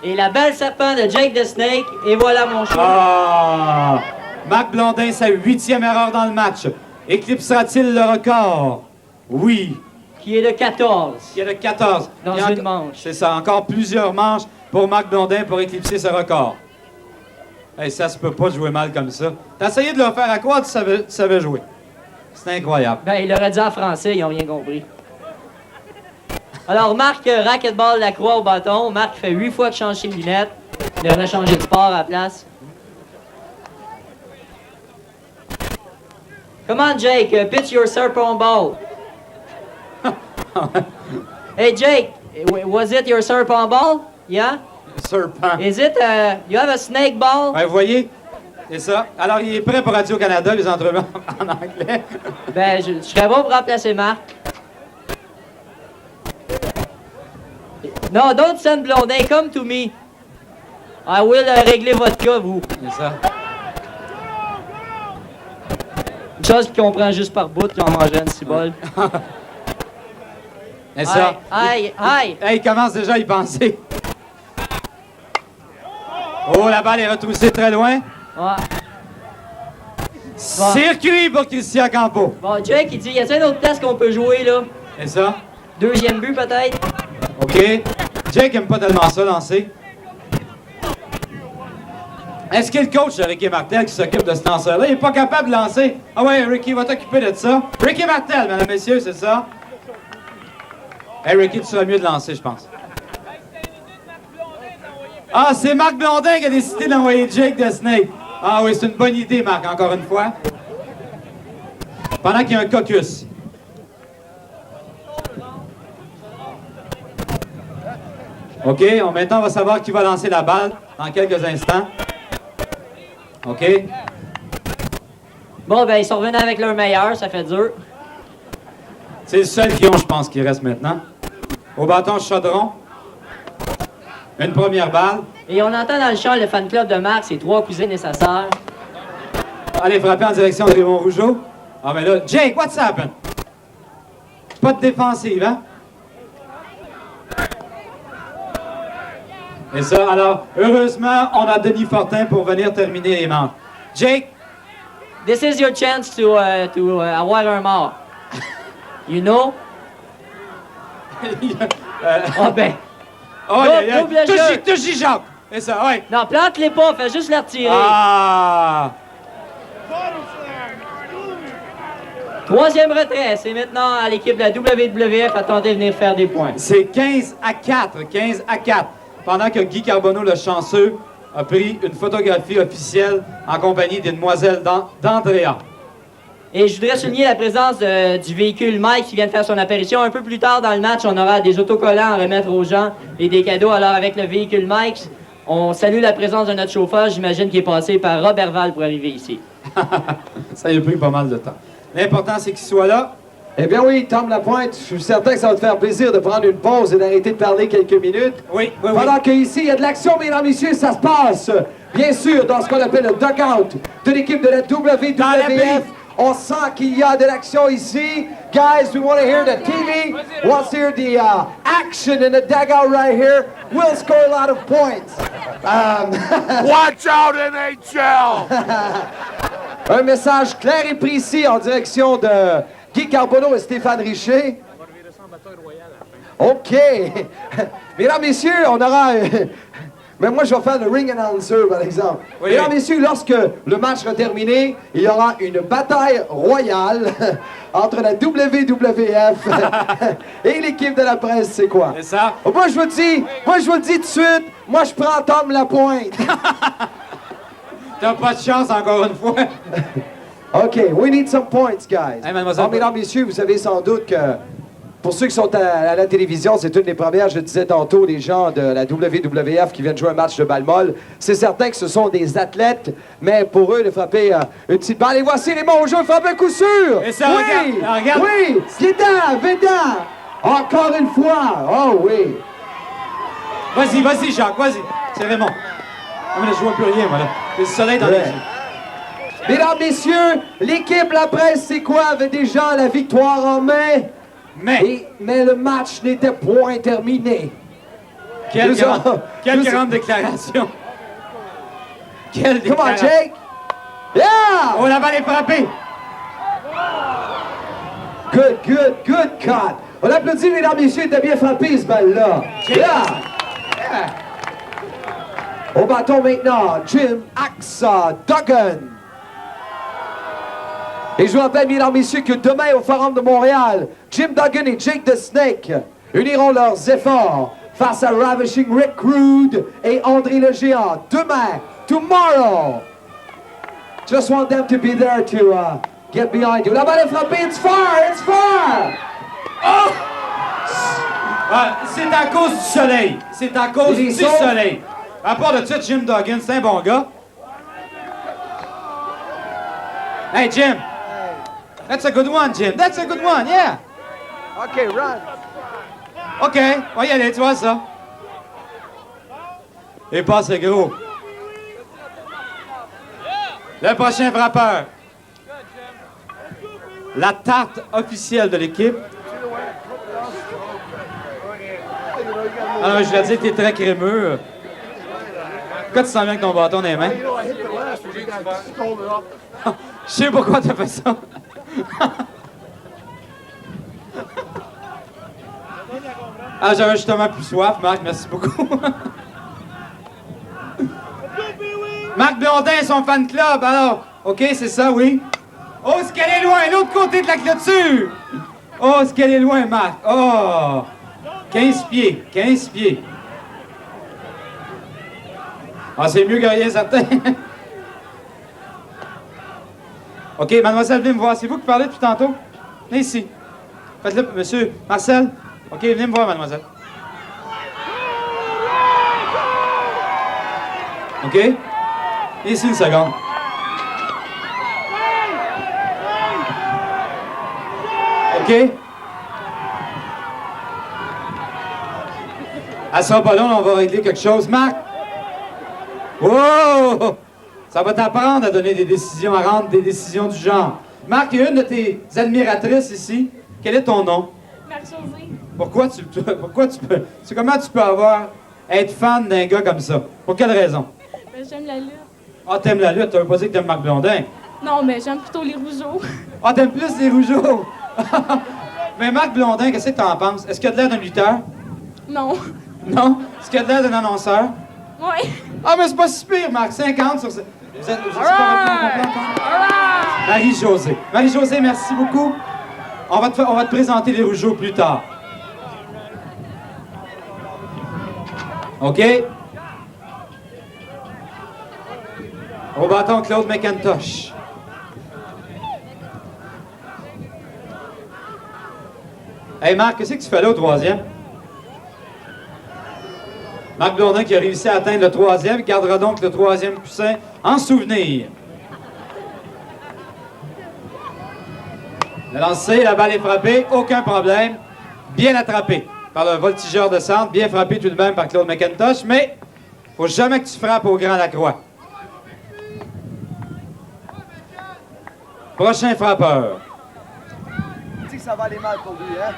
Et la belle serpent de Jake the Snake. Et voilà mon choix. Ah! Marc Blondin, sa 8e erreur dans le match. Éclipsera-t-il le record? Oui. Qui est de 14. Qui est de 14. Dans une manche. C'est ça. Encore plusieurs manches pour Marc Blondin pour éclipser ce record. Hey, ça se peut pas de jouer mal comme ça. T'as essayé de le faire à quoi tu savais jouer? C'est incroyable. Ben, il aurait dit en français, ils n'ont rien compris. Alors, Marc Racquetball Lacroix au bâton. Marc fait 8 fois qu'il change ses lunettes. Il devrait changer de sport à la place. Come on, Jake, pitch your serpent ball. Hey, Jake, was it your serpent ball? Yeah? Serpent. Is it, you have a snake ball? Ouais, vous voyez? C'est ça. Alors, il est prêt pour Radio-Canada, les entrevues en anglais. Ben, je serais bon pour remplacer Marc. No, don't send Blondin, come to me. I will régler votre cas, vous. C'est ça. Une chose qu'il comprend juste par bout, qu'il en mangeait un cibole. C'est ça. Aïe, aïe. Hey, il commence déjà à y penser. Oh, la balle est retroussée très loin. Ouais. Circuit pour Christian Campo. Bon, Jake, il dit, y a-t-il une autre place qu'on peut jouer, là? C'est ça. Deuxième but, peut-être? OK. Jake aime pas tellement ça, lancer. Est-ce qu'il y a le coach de Ricky Martel qui s'occupe de ce lanceur-là? Il n'est pas capable de lancer. Ah ouais, Ricky va t'occuper de ça. Ricky Martel, mesdames et messieurs, c'est ça? Hey, Ricky, tu serais mieux de lancer, je pense. Ah, c'est Marc Blondin qui a décidé d'envoyer Jake de Snake. Ah oui, c'est une bonne idée, Marc, encore une fois. Pendant qu'il y a un caucus. OK, maintenant, on va savoir qui va lancer la balle dans quelques instants. OK. Bon, ben, ils sont revenus avec leur meilleur, ça fait dur. C'est le seul qui ont, je pense, qui reste maintenant. Au bâton chaudron. Une première balle. Et on entend dans le champ le fan club de Marc, ses 3 cousines et sa sœur. Allez, frapper en direction de Raymond Rougeau. Ah, mais là, Jake, what's happened? Pas de défensive, hein? Et ça, alors, heureusement, on a Denis Fortin pour venir terminer les manches. Jake? This is your chance to avoir un mort. You know? Ah ben. Oh, double jeu. touche Jacques. C'est ça, ouais. Non, plante-les pas, fais juste les retirer. Ah! Troisième retrait, c'est maintenant à l'équipe de la WWF à tenter de venir faire des points. C'est 15-4, 15-4. Pendant que Guy Carbonneau, le chanceux, a pris une photographie officielle en compagnie d'une demoiselle d'Andrea. Et je voudrais souligner la présence du véhicule Mike qui vient de faire son apparition. Un peu plus tard dans le match, on aura des autocollants à remettre aux gens et des cadeaux. Alors avec le véhicule Mike, on salue la présence de notre chauffeur, j'imagine qu'il est passé par Robert Val pour arriver ici. Ça a pris pas mal de temps. L'important, c'est qu'il soit là. Eh bien oui, Tom Lapointe, je suis certain que ça va te faire plaisir de prendre une pause et d'arrêter de parler quelques minutes. Oui. Pendant qu'ici, il y a de l'action, mesdames et messieurs, ça se passe, bien sûr, dans ce qu'on appelle le dugout de l'équipe de la WWF. On sent qu'il y a de l'action ici. Guys, we want to hear the TV, wants to hear the action in the dugout right here. We'll score a lot of points. Watch out, NHL! Un message clair et précis en direction de Guy Carbonneau et Stéphane Richer. OK. Mesdames, messieurs, on aura... Mais moi, je vais faire le ring announcer, par exemple. Oui. Mesdames, messieurs, lorsque le match sera terminé, il y aura une bataille royale entre la WWF et l'équipe de la presse, c'est quoi? C'est ça. Moi, je vous le dis tout de suite, moi, je prends Tom Lapointe. T'as pas de chance, encore une fois. OK, we need some points, guys. Hey, mademoiselle. Mesdames, messieurs, vous savez sans doute que pour ceux qui sont à la télévision, c'est une des premières, je disais tantôt, les gens de la WWF qui viennent jouer un match de balle molle. C'est certain que ce sont des athlètes, mais pour eux, de frapper une petite balle. Et voici les bons jeux, frappe un coup sûr! Et ça, oui! regarde. Oui! Véda! Encore une fois! Oh oui! Vas-y, Jacques, vas-y. C'est Raymond. Ah, mais là, je vois plus rien, moi, là. C'est le soleil dans les yeux. Mesdames, messieurs, l'équipe La Presse, c'est quoi? Avait déjà la victoire en main. Mais le match n'était point terminé. Quelle grande déclaration. Quelle déclaration. Come on, Jake. Yeah! Oh, la balle est frappée. Good cut. On applaudit, mesdames, messieurs, t'as bien frappé ce balle-là. Yeah! Au bâton maintenant, Jim Axa Duggan. Et je vous rappelle, mesdames, messieurs, que demain au Forum de Montréal, Jim Duggan et Jake the Snake uniront leurs efforts face à Ravishing Rick Rude et André le Géant. Demain, tomorrow. Just want them to be there to get behind you. La balle est frappée, it's far! Oh! C'est à cause du soleil. C'est à cause du soleil. À part de ça, Jim Duggan, c'est un bon gars. Hey, Jim. That's a good one, Jim. That's a good one, yeah. OK, run. OK, on va y aller, tu vois ça. Et passe le gros. Le prochain frappeur. La tarte officielle de l'équipe. Alors, je l'ai dit, t'es très crémeux. Pourquoi tu sens bien avec ton bâton dans les mains? Je sais pourquoi t'as fait ça. Ah, j'avais justement plus soif, Marc. Merci beaucoup. Marc Blondin, son fan club. Alors, OK, c'est ça, oui. Oh, ce qu'elle est loin, l'autre côté de la clôture. Oh, ce qu'elle est loin, Marc. Oh, 15 pieds, 15 pieds. Ah, c'est mieux que rien, certain. OK, mademoiselle, venez me voir. C'est vous qui parlez depuis tantôt? Venez ici. Faites-le, monsieur Marcel. OK, venez me voir, mademoiselle. OK? Venez ici une seconde. OK? Elle sera pas longue, on va régler quelque chose. Marc! Oh! Ça va t'apprendre à donner des décisions, à rendre des décisions du genre. Marc, il y a une de tes admiratrices ici. Quel est ton nom? Marc-José. Pourquoi tu peux... Comment tu peux être fan d'un gars comme ça? Pour quelle raison? Ben, j'aime la lutte. Ah, t'aimes la lutte, t'as pas dit que t'aimes Marc Blondin. Non, mais j'aime plutôt les rougeaux. Ah, t'aimes plus les rougeaux? Mais Marc Blondin, qu'est-ce que t'en penses? Est-ce qu'il a de l'air d'un lutteur? Non. Non? Est-ce qu'il a de l'air d'un annonceur? Ouais. Ah, mais c'est pas si pire, Marc. 50 sur... Vous êtes Marie-Josée. Marie-Josée, merci beaucoup. On va te présenter les rougeaux plus tard. OK? Au bâton, Claude McIntosh. Hey Marc, qu'est-ce que tu fais là au troisième? Marc Blondin qui a réussi à atteindre le troisième, gardera donc le troisième coussin en souvenir. Le lancer, la balle est frappée, aucun problème. Bien attrapé par le voltigeur de centre, bien frappé tout de même par Claude McIntosh, mais faut jamais que tu frappes au grand Lacroix. Prochain frappeur. Tu sais que ça va aller mal pour lui, hein?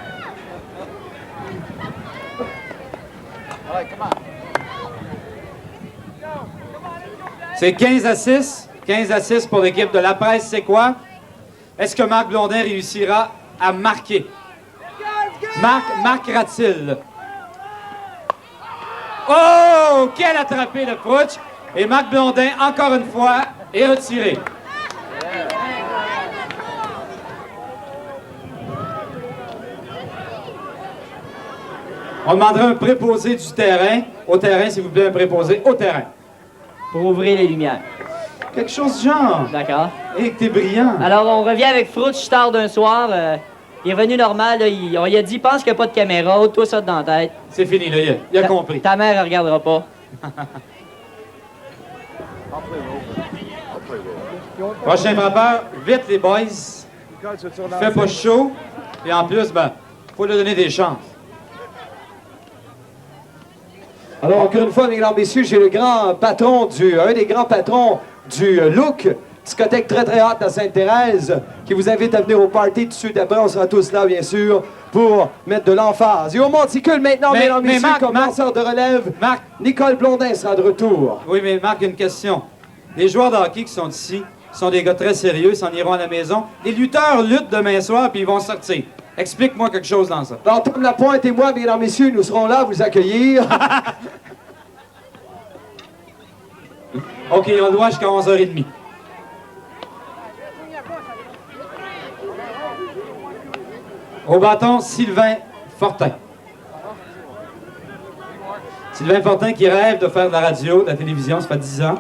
C'est 15 à 6. 15 à 6 pour l'équipe de La Presse, c'est quoi? Est-ce que Marc Blondin réussira à marquer? Marquera-t-il? Oh! Quel attrapé de Frouch! Et Marc Blondin, encore une fois, est retiré. On demandera un préposé du terrain. Au terrain, s'il vous plaît, un préposé au terrain. Pour ouvrir les lumières. Quelque chose du genre. D'accord. Et que t'es brillant. Alors, on revient avec Frouch tard d'un soir. Il est revenu normal. Là, on lui a dit, pense qu'il n'y a pas de caméra. Ôte-toi ça dans la tête. C'est fini, là. Il a compris. Ta mère, elle regardera pas. Prochain frappeur. Vite, les boys. Fait pas chaud. Et en plus, faut lui donner des chances. Alors, encore une fois, mesdames et messieurs, j'ai un des grands patrons du look, discothèque très très haute à Sainte-Thérèse, qui vous invite à venir au party tout de suite après. On sera tous là, bien sûr, pour mettre de l'emphase. Et au monticule maintenant, mesdames et messieurs, comme lanceur de relève, Nicole Blondin sera de retour. Oui, mais Marc, une question. Les joueurs de hockey qui sont ici sont des gars très sérieux, ils s'en iront à la maison. Les lutteurs luttent demain soir, puis ils vont sortir. Explique-moi quelque chose dans ça. Alors, Tom Lapointe et moi, mesdames et messieurs, nous serons là à vous accueillir. OK, on le voit jusqu'à 11h30. Au bâton, Sylvain Fortin. Sylvain Fortin qui rêve de faire de la radio, de la télévision, ça fait 10 ans.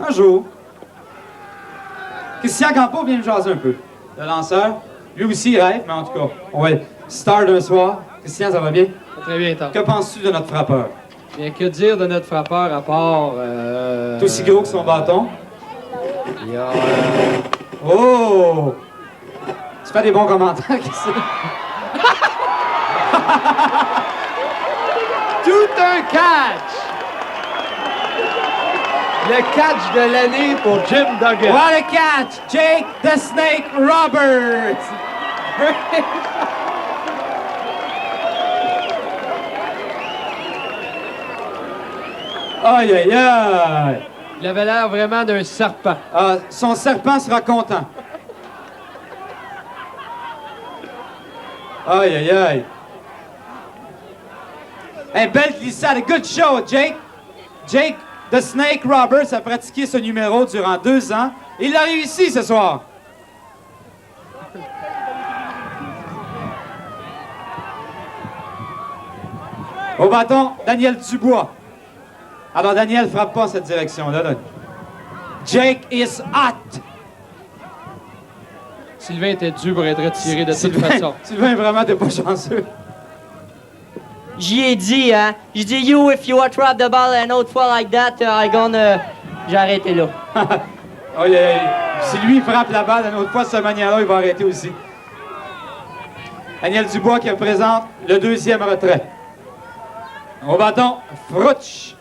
Un jour. Christian Campo vient me jaser un peu. Le lanceur. Lui aussi il rêve, mais en tout cas, on va être star d'un soir. Christian, ça va bien? Très bien, Tom. Que penses-tu de notre frappeur? Bien, que dire de notre frappeur à part... Tout aussi gros que son bâton? Il y a... Oh! Tu fais des bons commentaires, Christian. Tout un catch! Le catch de l'année pour Jim Duggan. What a catch! Jake the Snake Roberts! Aïe, aïe, aïe! Il avait l'air vraiment d'un serpent. Ah, son serpent sera content. Aïe, aïe, aïe. Hey, belle glissade. Good show, Jake. Jake the Snake Roberts a pratiqué ce numéro durant 2 ans. Il l'a réussi ce soir. Au bâton, Daniel Dubois. Alors, Daniel, frappe pas cette direction-là. Là. Jake is hot. Sylvain était dû pour être retiré de toute façon. Sylvain, vraiment, t'es pas chanceux. J'y ai dit, hein. J'ai dit, you, if you want to drop the ball an autre fois like that, I'm gonna... J'ai arrêté là. Aïe, aïe. Si lui frappe la balle une autre fois de cette manière-là, il va arrêter aussi. Daniel Dubois qui représente le 2e retrait. Au bâton, Frouch.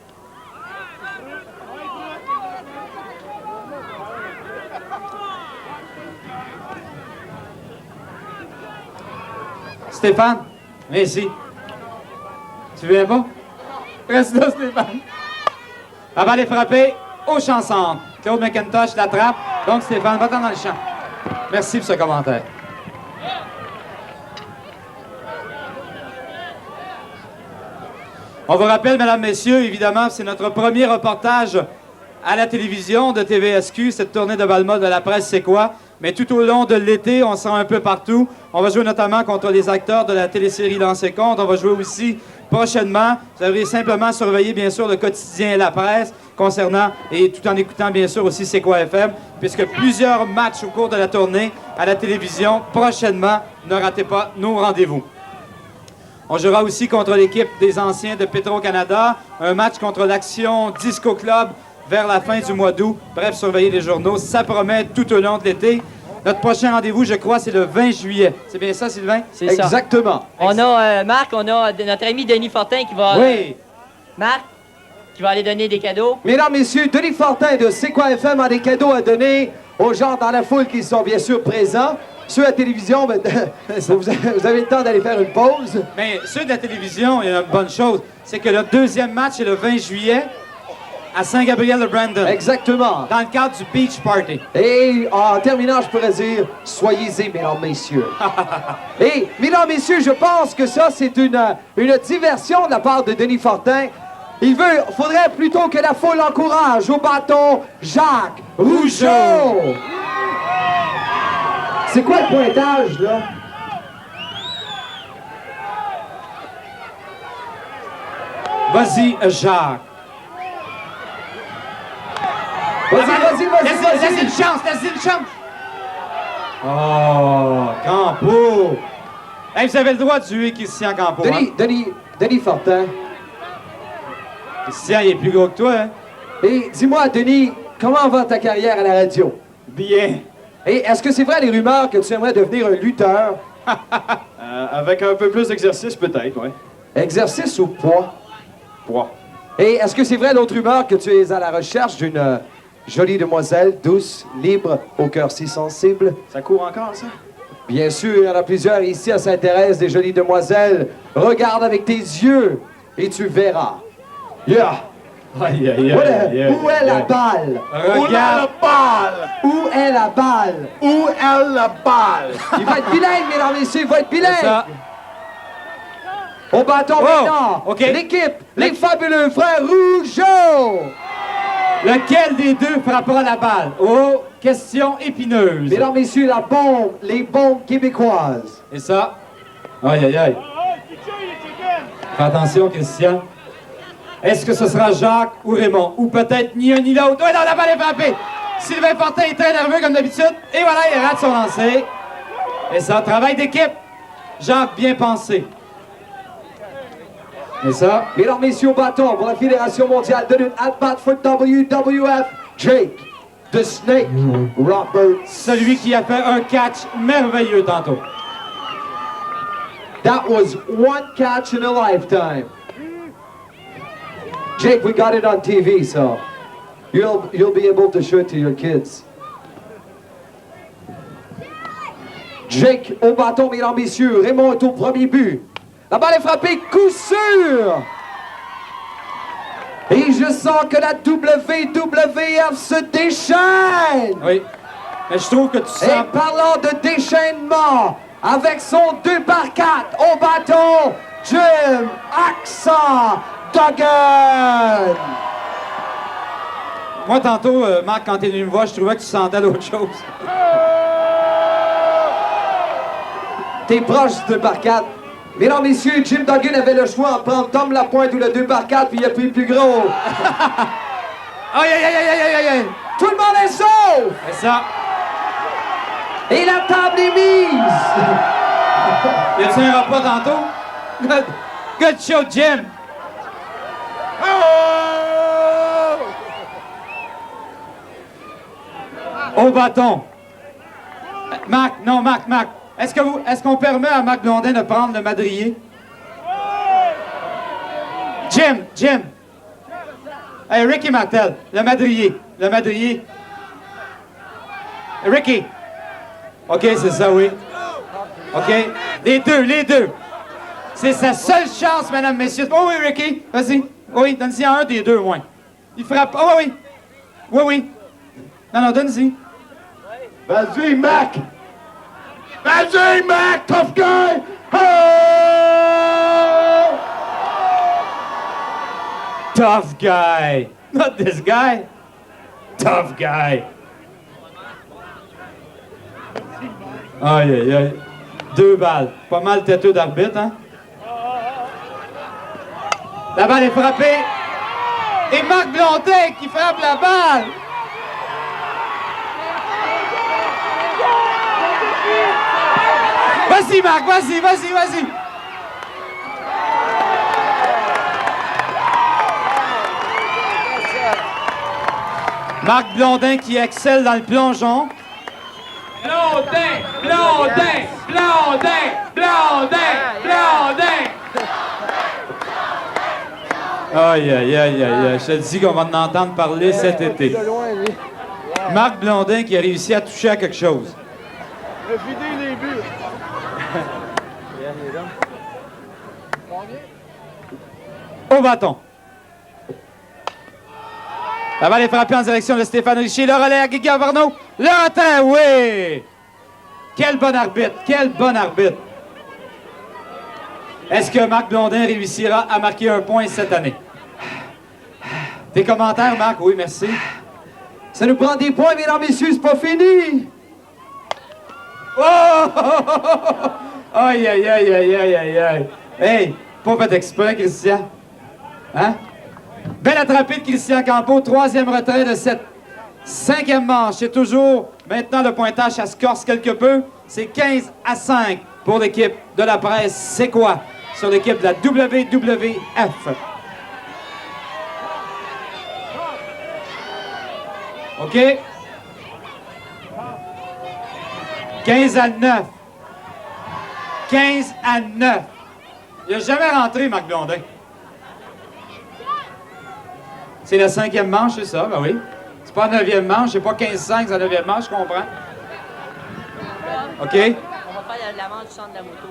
Stéphane, viens ici. Tu viens pas? Reste là, Stéphane. La balle est frappée au champ centre. Claude McIntosh l'attrape. Donc, Stéphane, va-t'en dans le champ. Merci pour ce commentaire. On vous rappelle, mesdames, messieurs, évidemment, c'est notre premier reportage à la télévision de TVSQ, cette tournée de Balma de la presse, c'est quoi? Mais tout au long de l'été, on sera un peu partout. On va jouer notamment contre les acteurs de la télésérie Lancez Compte. On va jouer aussi prochainement. Vous devrez simplement surveiller, bien sûr, le quotidien et la presse concernant, et tout en écoutant, bien sûr, aussi C'est quoi FM, puisque plusieurs matchs au cours de la tournée à la télévision prochainement. Ne ratez pas nos rendez-vous. On jouera aussi contre l'équipe des anciens de Petro-Canada, un match contre l'Action Disco Club vers la fin du mois d'août. Bref, surveillez les journaux, ça promet tout au long de l'été. Notre prochain rendez-vous, je crois, c'est le 20 juillet. C'est bien ça, Sylvain? C'est ça. Exactement. On a, Marc, on a notre ami Denis Fortin qui va... Oui. Marc, qui va aller donner des cadeaux. Mesdames, messieurs, Denis Fortin de C'est quoi FM a des cadeaux à donner aux gens dans la foule qui sont bien sûr présents. Ceux à la télévision, ben, vous avez le temps d'aller faire une pause. Mais ceux de la télévision, il y a une bonne chose, c'est que le 2e match est le 20 juillet à Saint-Gabriel-de-Brandon. Exactement. Dans le cadre du Beach Party. Et en terminant, je pourrais dire, soyez-y, mesdames, messieurs. Et, mesdames, messieurs, je pense que ça, c'est une diversion de la part de Denis Fortin. Faudrait plutôt que la foule encourage au bâton Jacques Rougeau. C'est quoi le pointage, là? Vas-y, Jacques. Vas-y. Laisse une chance, laisse une chance. Oh, Campo. Hey, vous avez le droit de tuer Christian Campo. Denis Fortin. Christian, il est plus gros que toi, hein? Et dis-moi, Denis, comment va ta carrière à la radio? Bien. Et est-ce que c'est vrai les rumeurs que tu aimerais devenir un lutteur? Avec un peu plus d'exercice, peut-être, oui. Exercice ou poids? Poids. Et est-ce que c'est vrai l'autre rumeur que tu es à la recherche d'une jolie demoiselle, douce, libre, au cœur si sensible? Ça court encore, ça? Bien sûr, il y en a plusieurs ici à Sainte-Thérèse, des jolies demoiselles. Regarde avec tes yeux et tu verras. Yeah! Aïe, aïe, aïe, Où est la balle? Regarde. Où est la balle? Où est la balle? Il va être bilingue, mesdames et messieurs, il va être bilingue! C'est ça. Au bâton maintenant, OK. l'équipe, les fabuleux frères Rougeau! Lequel des deux frappera la balle? Oh, question épineuse. Mesdames et messieurs, la bombe, les bombes québécoises. Et ça? Aïe, aïe, aïe. Fais attention, Christian. Est-ce que ce sera Jacques ou Raymond? Ou peut-être ni un ni l'autre? Oui, non, la balle est frappée! Sylvain Fortin est très nerveux comme d'habitude. Et voilà, il rate son lancer. Et ça, travail d'équipe. Jacques, bien pensé. Et ça? Mesdames, messieurs, au bâton pour la Fédération mondiale de lutte at bat for WWF, Jake the Snake Roberts. Celui qui a fait un catch merveilleux tantôt. That was one catch in a lifetime. Jake, we got it on TV, so. you'll be able to show it to your kids. Jake au bâton, mesdames, messieurs. Raymond est au premier but. La balle est frappée, coup sûr! Et je sens que la WWF se déchaîne! Oui. Mais je trouve que tu sens... Et parlant de déchaînement, avec son 2x4 au bâton, Jim Accent Duggan! Moi, tantôt, Marc, quand t'es venu me voir, je trouvais que tu sentais d'autre chose. T'es proche du 2x4. Mesdames, messieurs, Jim Duggan avait le choix en prendre Tom Lapointe ou le 2x4, puis il a pris le plus gros. Aïe, aïe, aïe, aïe, aïe, aïe, aïe! Tout le monde est sauf! C'est ça. Et la table est mise! Y a-tu un repas tantôt? Good show, Jim! Au bâton. Marc, non, Marc. Est-ce qu'on permet à Marc Blondin de prendre le madrier? Jim. Hey, Ricky Martel, le madrier. Ricky. OK, c'est ça, oui. OK. Les deux. C'est sa seule chance, mesdames, messieurs. Oh oui, Ricky, vas-y. Oui, donne-y un des deux, au moins. Il frappe. Oh oui. Oui. Non, donne-y. Vas-y, Mac! Vas-y, Mac, tough guy! Oh! Tough guy. Not this guy. Tough guy. Aïe. 2 balles. Pas mal têteux d'arbitre, hein? La balle est frappée. Et Marc Blondin qui frappe la balle. Vas-y, Marc, vas-y. Marc Blondin qui excelle dans le plongeon. Blondin! Aïe. Je te dis qu'on va en entendre parler cet été. Marc Blondin qui a réussi à toucher à quelque chose. Au bâton. La balle est frappée en direction de Stéphane Richer. Le relais à Guy Garbarneau. Le retrait, oui! Quel bon arbitre. Est-ce que Marc Blondin réussira à marquer un point cette année? Tes commentaires, Marc? Oui, merci. Ça nous prend des points, mesdames, messieurs, c'est pas fini! Oh! Aïe. Hey, pas fait exprès, Christian. Hein? Belle attrapée de Christian Campeau, 3e retrait de cette 5e manche. C'est toujours, maintenant, le pointage, ça se corse quelque peu. C'est 15-5 pour l'équipe de la presse. C'est quoi? Sur l'équipe de la WWF. OK? 15-9. Il n'a jamais rentré, Marc Blondin. C'est la 5e manche, c'est ça? Ben oui. C'est pas la 9e manche, c'est pas 15-5, c'est la 9e manche, je comprends. OK? On va faire la manche du centre de la moto.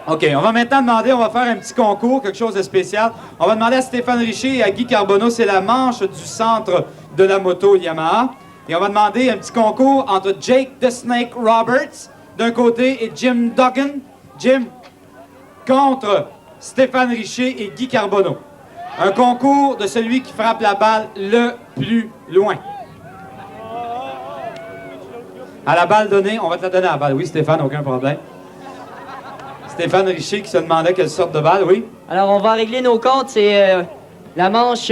OK, on va maintenant demander, on va faire un petit concours, quelque chose de spécial. On va demander à Stéphane Richer et à Guy Carbonneau, c'est la manche du centre de la moto Yamaha. Et on va demander un petit concours entre Jake the Snake Roberts, d'un côté, et Jim Duggan, contre Stéphane Richer et Guy Carbonneau. Un concours de celui qui frappe la balle le plus loin. À la balle donnée, on va te la donner à la balle. Oui, Stéphane, aucun problème. Stéphane Richer qui se demandait quelle sorte de balle, oui? Alors, on va régler nos comptes. C'est la manche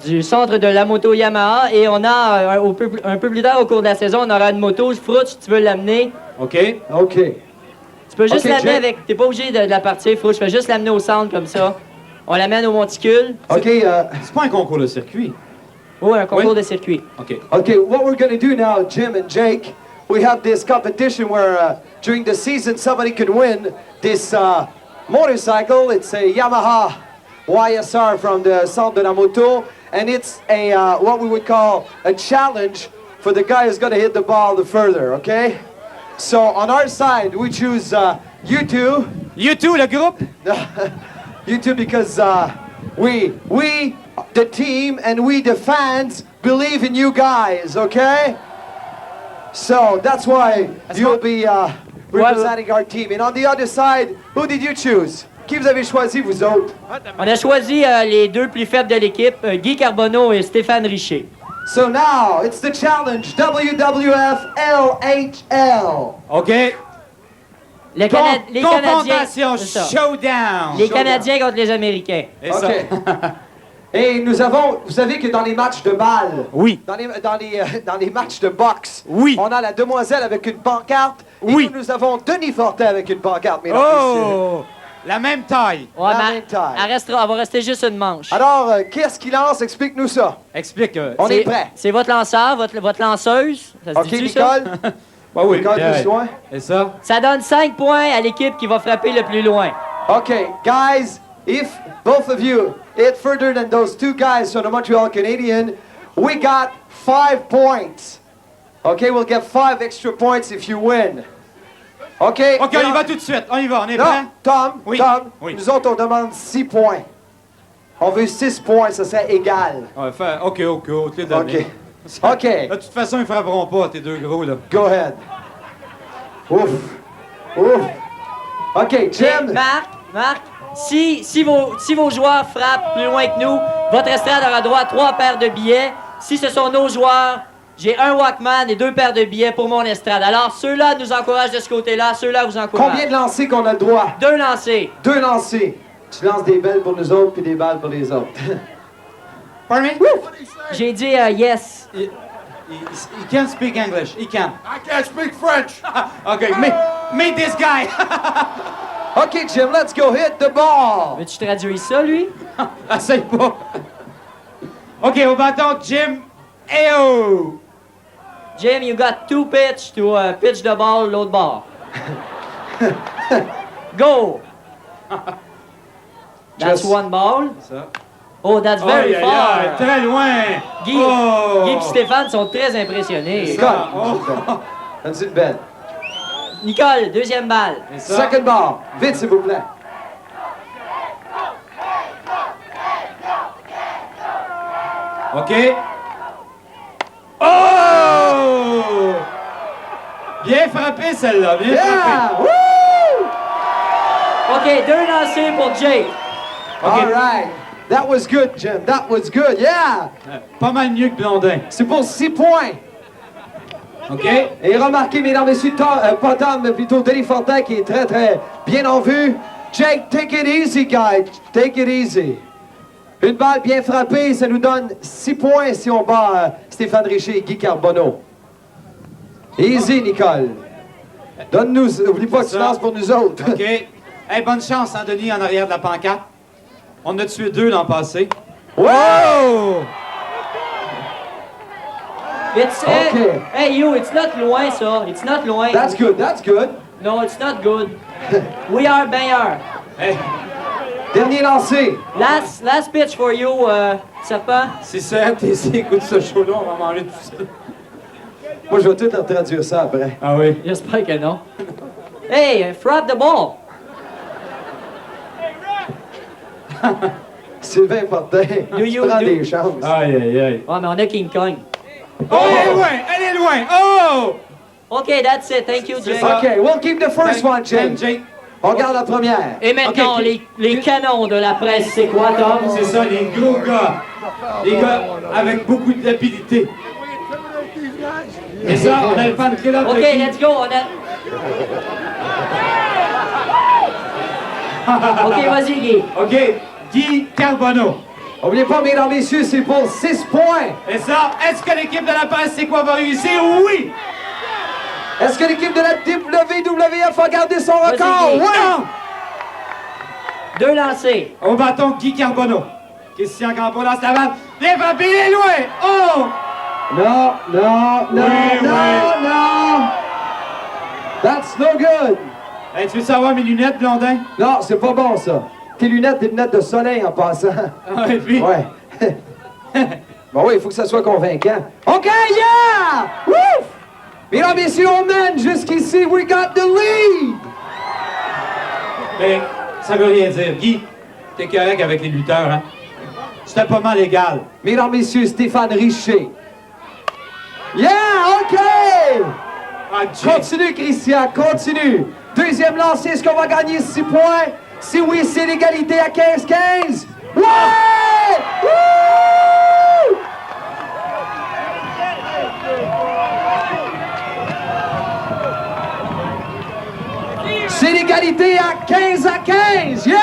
du centre de la moto Yamaha. Et on a, un peu plus tard au cours de la saison, on aura une moto. Frouch, si tu veux l'amener. OK. Tu peux juste l'amener avec... T'es pas obligé de la partir, Frouch. Tu peux juste l'amener au centre comme ça. On l'amène au monticule. C'est pas un concours de circuit. Oui, un concours de circuit. Okay, what we're going to do now, Jim and Jake, we have this competition where during the season somebody can win this motorcycle. It's a Yamaha YSR from the Centre de la Moto, and it's a what we would call a challenge for the guy who's going to hit the ball the further, okay? So on our side, we choose you two. You two, le groupe? You two, because we, the team, and we, the fans, believe in you guys, okay? So that's why you'll be representing our team. And on the other side, who did you choose? Qui vous avez choisi, vous autres? On a choisi les deux plus faibles de l'équipe, Guy Carbonneau et Stéphane Richer. So now, it's the challenge, WWF LHL. OK. Les Canadiens. Confrontation, c'est ça. showdown. Les Canadiens contre les Américains. Et ça. OK. Et nous avons, vous savez que dans les matchs de balle, Oui. dans les matchs de boxe, Oui. on a la demoiselle avec une pancarte. Oui. Et nous avons Denis Fortin avec une pancarte, mesdames et messieurs. Oh! La même taille. Ouais, La mais même taille. elle va rester juste une manche. Alors, qu'est-ce qu'il lance? Explique-nous ça. Explique. On est prêt. C'est votre lanceur, votre lanceuse. Ça se OK, dit-tu, ça? Nicole? Bah oui. Nicole, Yeah. plus loin. Et ça? Ça donne 5 points à l'équipe qui va frapper le plus loin. OK, guys, if both of you hit further than those two guys from the Montreal Canadian, we got 5 points. OK, we'll get 5 extra points if you win. OK? OK, on y va tout de suite. On y va, on est Non, prêt? Tom, Oui. Tom, Oui. nous autres, on demande 6 points. On veut 6 points, ça serait égal. On va faire. OK, on te les donne. OK. OK, De toute façon, ils frapperont pas, tes deux gros, là. go ahead. Ouf. Ouf. OK, Et Jim. Marc, si vos joueurs frappent plus loin que nous, votre estrade aura droit à 3 paires de billets. Si ce sont nos joueurs, j'ai un Walkman et 2 paires de billets pour mon estrade. Alors, ceux-là nous encouragent de ce côté-là, ceux-là vous encouragent. Combien de lancers qu'on a le droit? 2 lancers. 2 lancers. Tu lances des belles pour nous autres puis des balles pour les autres. Pardon me? J'ai dit yes. He can't speak English. He can. I can't speak French. OK, meet this guy. OK, Jim, let's go hit the ball. Veux-tu traduire ça, lui? Essaye pas. OK, au bâton, Jim. Eyo! Jim, you got 2 pitch to pitch the ball l'autre ball. Go! That's Just- 1 ball. Ça. Oh, that's very Aïe, aïe, far. aïe, très loin. Guy, Oh! Guy et Stéphane sont très impressionnés. Scott, Oh. donne-y une belle. Nicole, deuxième balle. Et ça. Second ball. Vite, s'il vous plaît. OK. Oh! Bien frappé, celle-là. Bien Yeah! frappé. Woo! OK, 2 lancers pour Jake. All right. That was good, Jim. That was good. Yeah! Pas mal mieux que Blondin. C'est pour 6 points. OK? Et remarquez, mesdames et messieurs, pas Tom, mais plutôt Denis Fortin qui est très, très bien en vue. Jake, take it easy, guys. Take it easy. Une balle bien frappée, ça nous donne 6 points si on bat Stéphane Richer et Guy Carbonneau. Easy, Nicole. Donne-nous, oublie pas que tu Ça. lances pour nous autres. OK. Hey, bonne chance, hein, Denis, en arrière de la pancarte. On a tué 2 l'an passé. Wow! It's, OK. Hey, you, it's not loin, ça. It's not loin. That's good, that's good. No, it's not good. We are meilleurs. Hey, Dernier lancé. Last pitch for you, Serpent. si c'est RTC écoute ce show-là, on va manger tout ça. Moi, je vais tout leur traduire ça après. Ah oui. J'espère que non. Hey, frap the ball. Sylvain Fortin, tu prends des chances. Aïe, aïe, aïe. Ouais, mais on a King Kong. Oh, elle est loin! Elle est loin! Oh! OK, that's it. Thank you, Jake. OK, we'll keep the first one, Jim. Jake. On garde la première. Et maintenant, OK, les canons de la presse, c'est quoi, Tom? C'est ça, les gros gars. Les gars avec beaucoup d'habilité. Et ça, on a le fan club de OK, Guy. let's go. OK, vas-y, Guy. OK, Guy Carbonneau. N'oubliez pas, mesdames et messieurs, c'est pour 6 points. Et ça, est-ce que l'équipe de la presse, c'est quoi, va réussir? Oui! Est-ce que l'équipe de la WWF va garder son record? Guy. Oui! 2 lancers. Au bâton, Guy Carbonneau. Christian Campo lance la balle. Bien frappé, il est loin! Oh! Non, non, non, Oui, non, oui. non! That's no good! Hey, tu veux savoir mes lunettes, Blondin? Non, c'est pas bon, ça. Tes lunettes, des lunettes de soleil en passant. Ah, et puis? Ouais. Bon, oui, il faut que ça soit convaincant. OK, yeah! Woo! Mesdames, messieurs, on mène jusqu'ici. We got the lead! Mais ça veut rien dire. Guy, t'es correct avec les lutteurs, hein? C'était pas mal égal. Mesdames, messieurs, Stéphane Richer. Yeah, OK! Continue, Christian, continue. Deuxième lancé, est-ce qu'on va gagner 6 points? Si oui, c'est l'égalité à 15-15. Ouais! Woo! C'est l'égalité à 15-15. Yeah!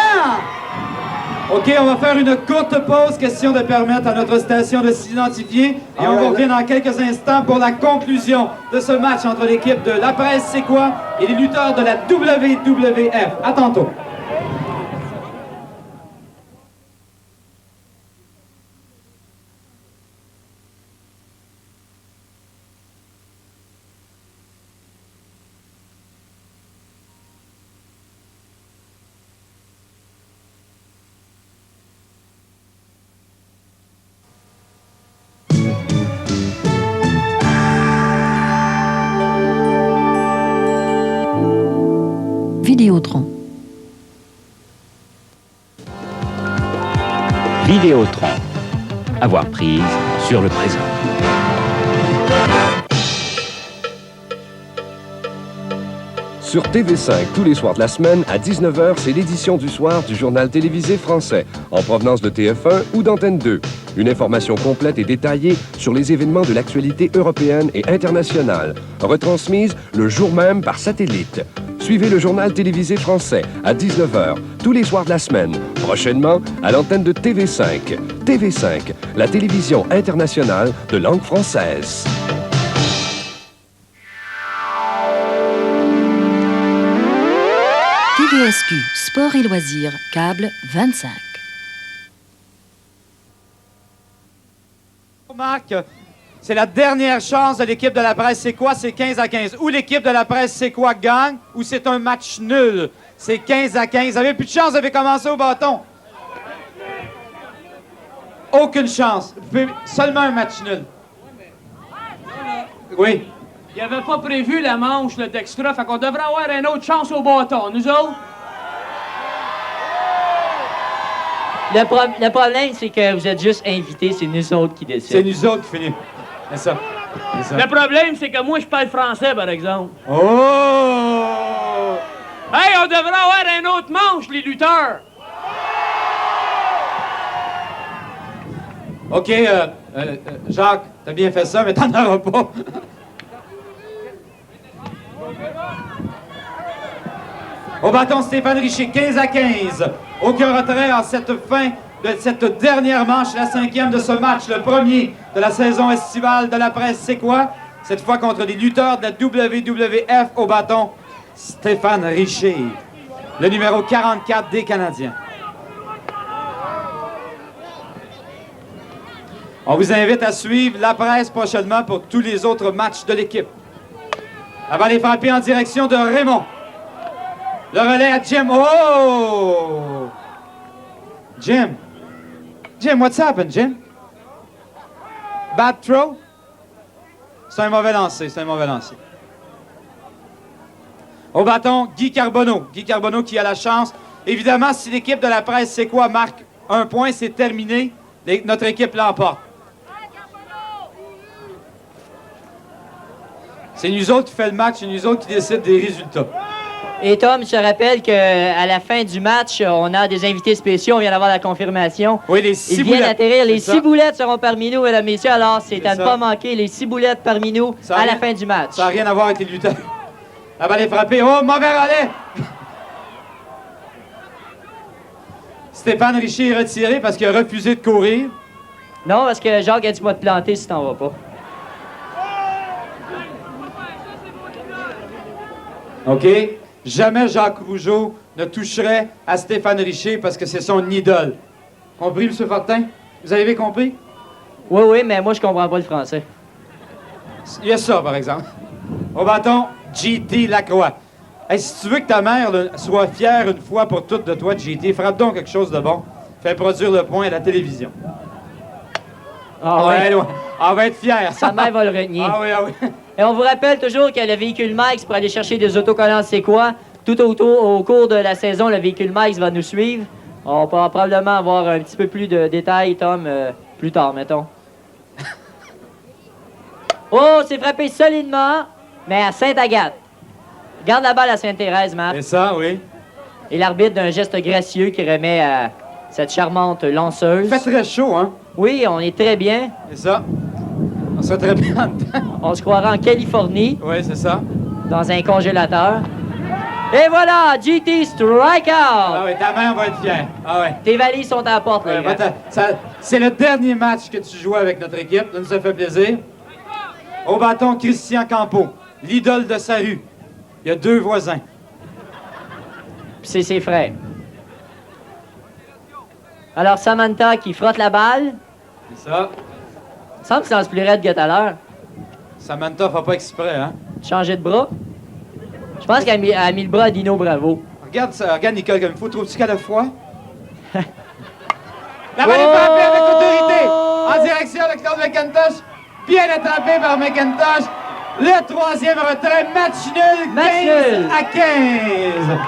OK, on va faire une courte pause, question de permettre à notre station de s'identifier. Et on revient dans quelques instants pour la conclusion de ce match entre l'équipe de La Presse C'est quoi et les lutteurs de la WWF. À tantôt. Vidéotron. Vidéotron. Avoir prise sur le présent. Sur TV5, tous les soirs de la semaine, à 19h, c'est l'édition du soir du journal télévisé français, en provenance de TF1 ou d'Antenne 2. Une information complète et détaillée sur les événements de l'actualité européenne et internationale, retransmise le jour même par satellite. Suivez le journal télévisé français à 19h, tous les soirs de la semaine, prochainement à l'antenne de TV5. TV5, la télévision internationale de langue française. TVSQ, sport et loisirs, câble 25. Marc, c'est la dernière chance de l'équipe de La Presse C'est quoi? C'est 15-15. Ou l'équipe de La Presse C'est quoi gagne, ou c'est un match nul. C'est 15-15. Vous avez plus de chance, vous avez commencé au bâton. Aucune chance. Seulement un match nul. Oui. Il avait pas prévu la manche d'extra, fait qu'on devrait avoir une autre chance au bâton. Nous autres? Le problème, c'est que vous êtes juste invités, c'est nous autres qui décident. C'est nous autres qui finissent. C'est ça. Le problème, c'est que moi, je parle français, par exemple. Oh! Hey, on devrait avoir une autre manche, les lutteurs! OK, Jacques, t'as bien fait ça, mais t'en auras pas. Au bâton, Stéphane Richer, 15-15. Aucun retrait en cette fin de cette dernière manche, la 5e de ce match, le premier de la saison estivale de La Presse C'est quoi? Cette fois contre les lutteurs de la WWF au bâton, Stéphane Richer, le numéro 44 des Canadiens. On vous invite à suivre La Presse prochainement pour tous les autres matchs de l'équipe. Avant les frapper en direction de Raymond. Le relais à Jim. Oh! Jim. Jim, what's happened, Jim? Bad throw? C'est un mauvais lancer, c'est un mauvais lancer. Au bâton, Guy Carbonneau. Guy Carbonneau qui a la chance. Évidemment, si l'équipe de La Presse C'est quoi marque un point, c'est terminé. Notre équipe l'emporte. C'est nous autres qui fait le match, c'est nous autres qui décident des résultats. Et Tom, je te rappelle qu'à la fin du match, on a des invités spéciaux. On vient d'avoir la confirmation. Oui, les ciboulettes. Ils viennent d'atterrir. Les ciboulettes seront parmi nous, mesdames et messieurs. Alors, c'est à ne pas manquer les ciboulettes parmi nous à la fin du match. Ça n'a rien à voir avec les lutteurs. Elle va les frapper. Oh, mauvais relais! Stéphane Richer est retiré parce qu'il a refusé de courir. Non, parce que Jacques a dit pas te planter si t'en vas pas. OK? Jamais Jacques Rougeau ne toucherait à Stéphane Richer parce que c'est son idole. Compris, M. Fortin? Vous avez compris? Oui, oui, mais moi, je comprends pas le français. Il y a ça, par exemple. Au bâton, J.T. Lacroix. Hey, si tu veux que ta mère là, soit fière une fois pour toutes de toi, JT, frappe donc quelque chose de bon. Fais produire le point à la télévision. Ah ouais. Elle va être fière. Sa mère va le renier. Ah oui, ah oui. Et on vous rappelle toujours que le véhicule Max pour aller chercher des autocollants, c'est quoi? Tout au cours de la saison, le véhicule Max va nous suivre. On pourra probablement avoir un petit peu plus de détails, Tom, plus tard, mettons. Oh, c'est frappé solidement, mais à Sainte-Agathe. Garde la balle à Sainte-Thérèse, Matt. C'est ça, oui. Et l'arbitre d'un geste gracieux qui remet à cette charmante lanceuse. Il fait très chaud, hein? Oui, on est très bien. C'est ça. On serait très bien. On se croirait en Californie. Oui, c'est ça. Dans un congélateur. Et voilà, GT strikeout! Ah oui, ta mère va être fière. Ah ouais. Tes valises sont à la porte, Ouais, les gars. c'est le dernier match que tu joues avec notre équipe. Ça nous a fait plaisir. Au bâton, Christian Campo, l'idole de sa rue. Il y a 2 voisins. Puis c'est ses frères. Alors, Samantha qui frotte la balle. C'est ça. Il me semble que c'est dans ce plus raide que tout à l'heure. Samantha fait pas exprès, hein? Changer de bras. Je pense qu'elle a mis le bras à Dino Bravo. Regarde ça, regarde Nicole comme il faut. Trouves-tu qu'elle a froid? La balle est frappée avec autorité. En direction de Claude McIntosh. Bien attrapé par McIntosh. Le 3e retrait, match nul. 15 à 15.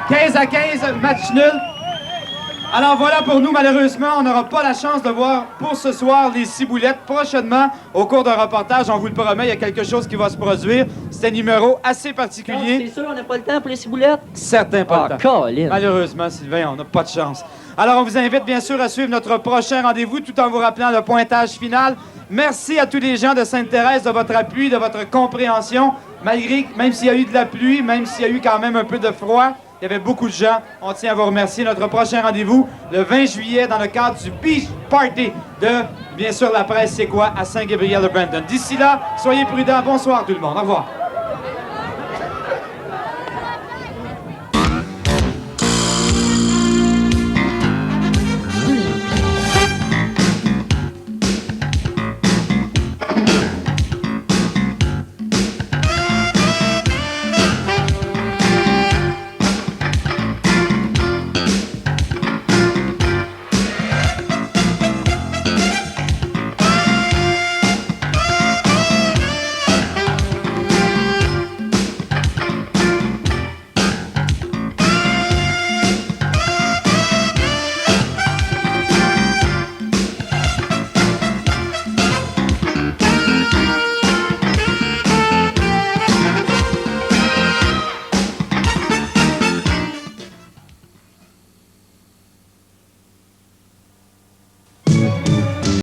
15 à 15, match nul. Alors voilà pour nous, malheureusement, on n'aura pas la chance de voir pour ce soir les Ciboulettes. Prochainement, au cours d'un reportage, on vous le promet, il y a quelque chose qui va se produire. C'est un numéro assez particulier. C'est sûr, on n'a pas le temps pour les Ciboulettes? Certain pas le temps. Colin. Malheureusement, Sylvain, on n'a pas de chance. Alors, on vous invite bien sûr à suivre notre prochain rendez-vous tout en vous rappelant le pointage final. Merci à tous les gens de Sainte-Thérèse de votre appui, de votre compréhension. Même s'il y a eu de la pluie, même s'il y a eu quand même un peu de froid, il y avait beaucoup de gens. On tient à vous remercier. Notre prochain rendez-vous, le 20 juillet, dans le cadre du Beach Party de, bien sûr, la presse, c'est quoi, à Saint-Gabriel-de-Brandon. D'ici là, soyez prudents. Bonsoir tout le monde. Au revoir.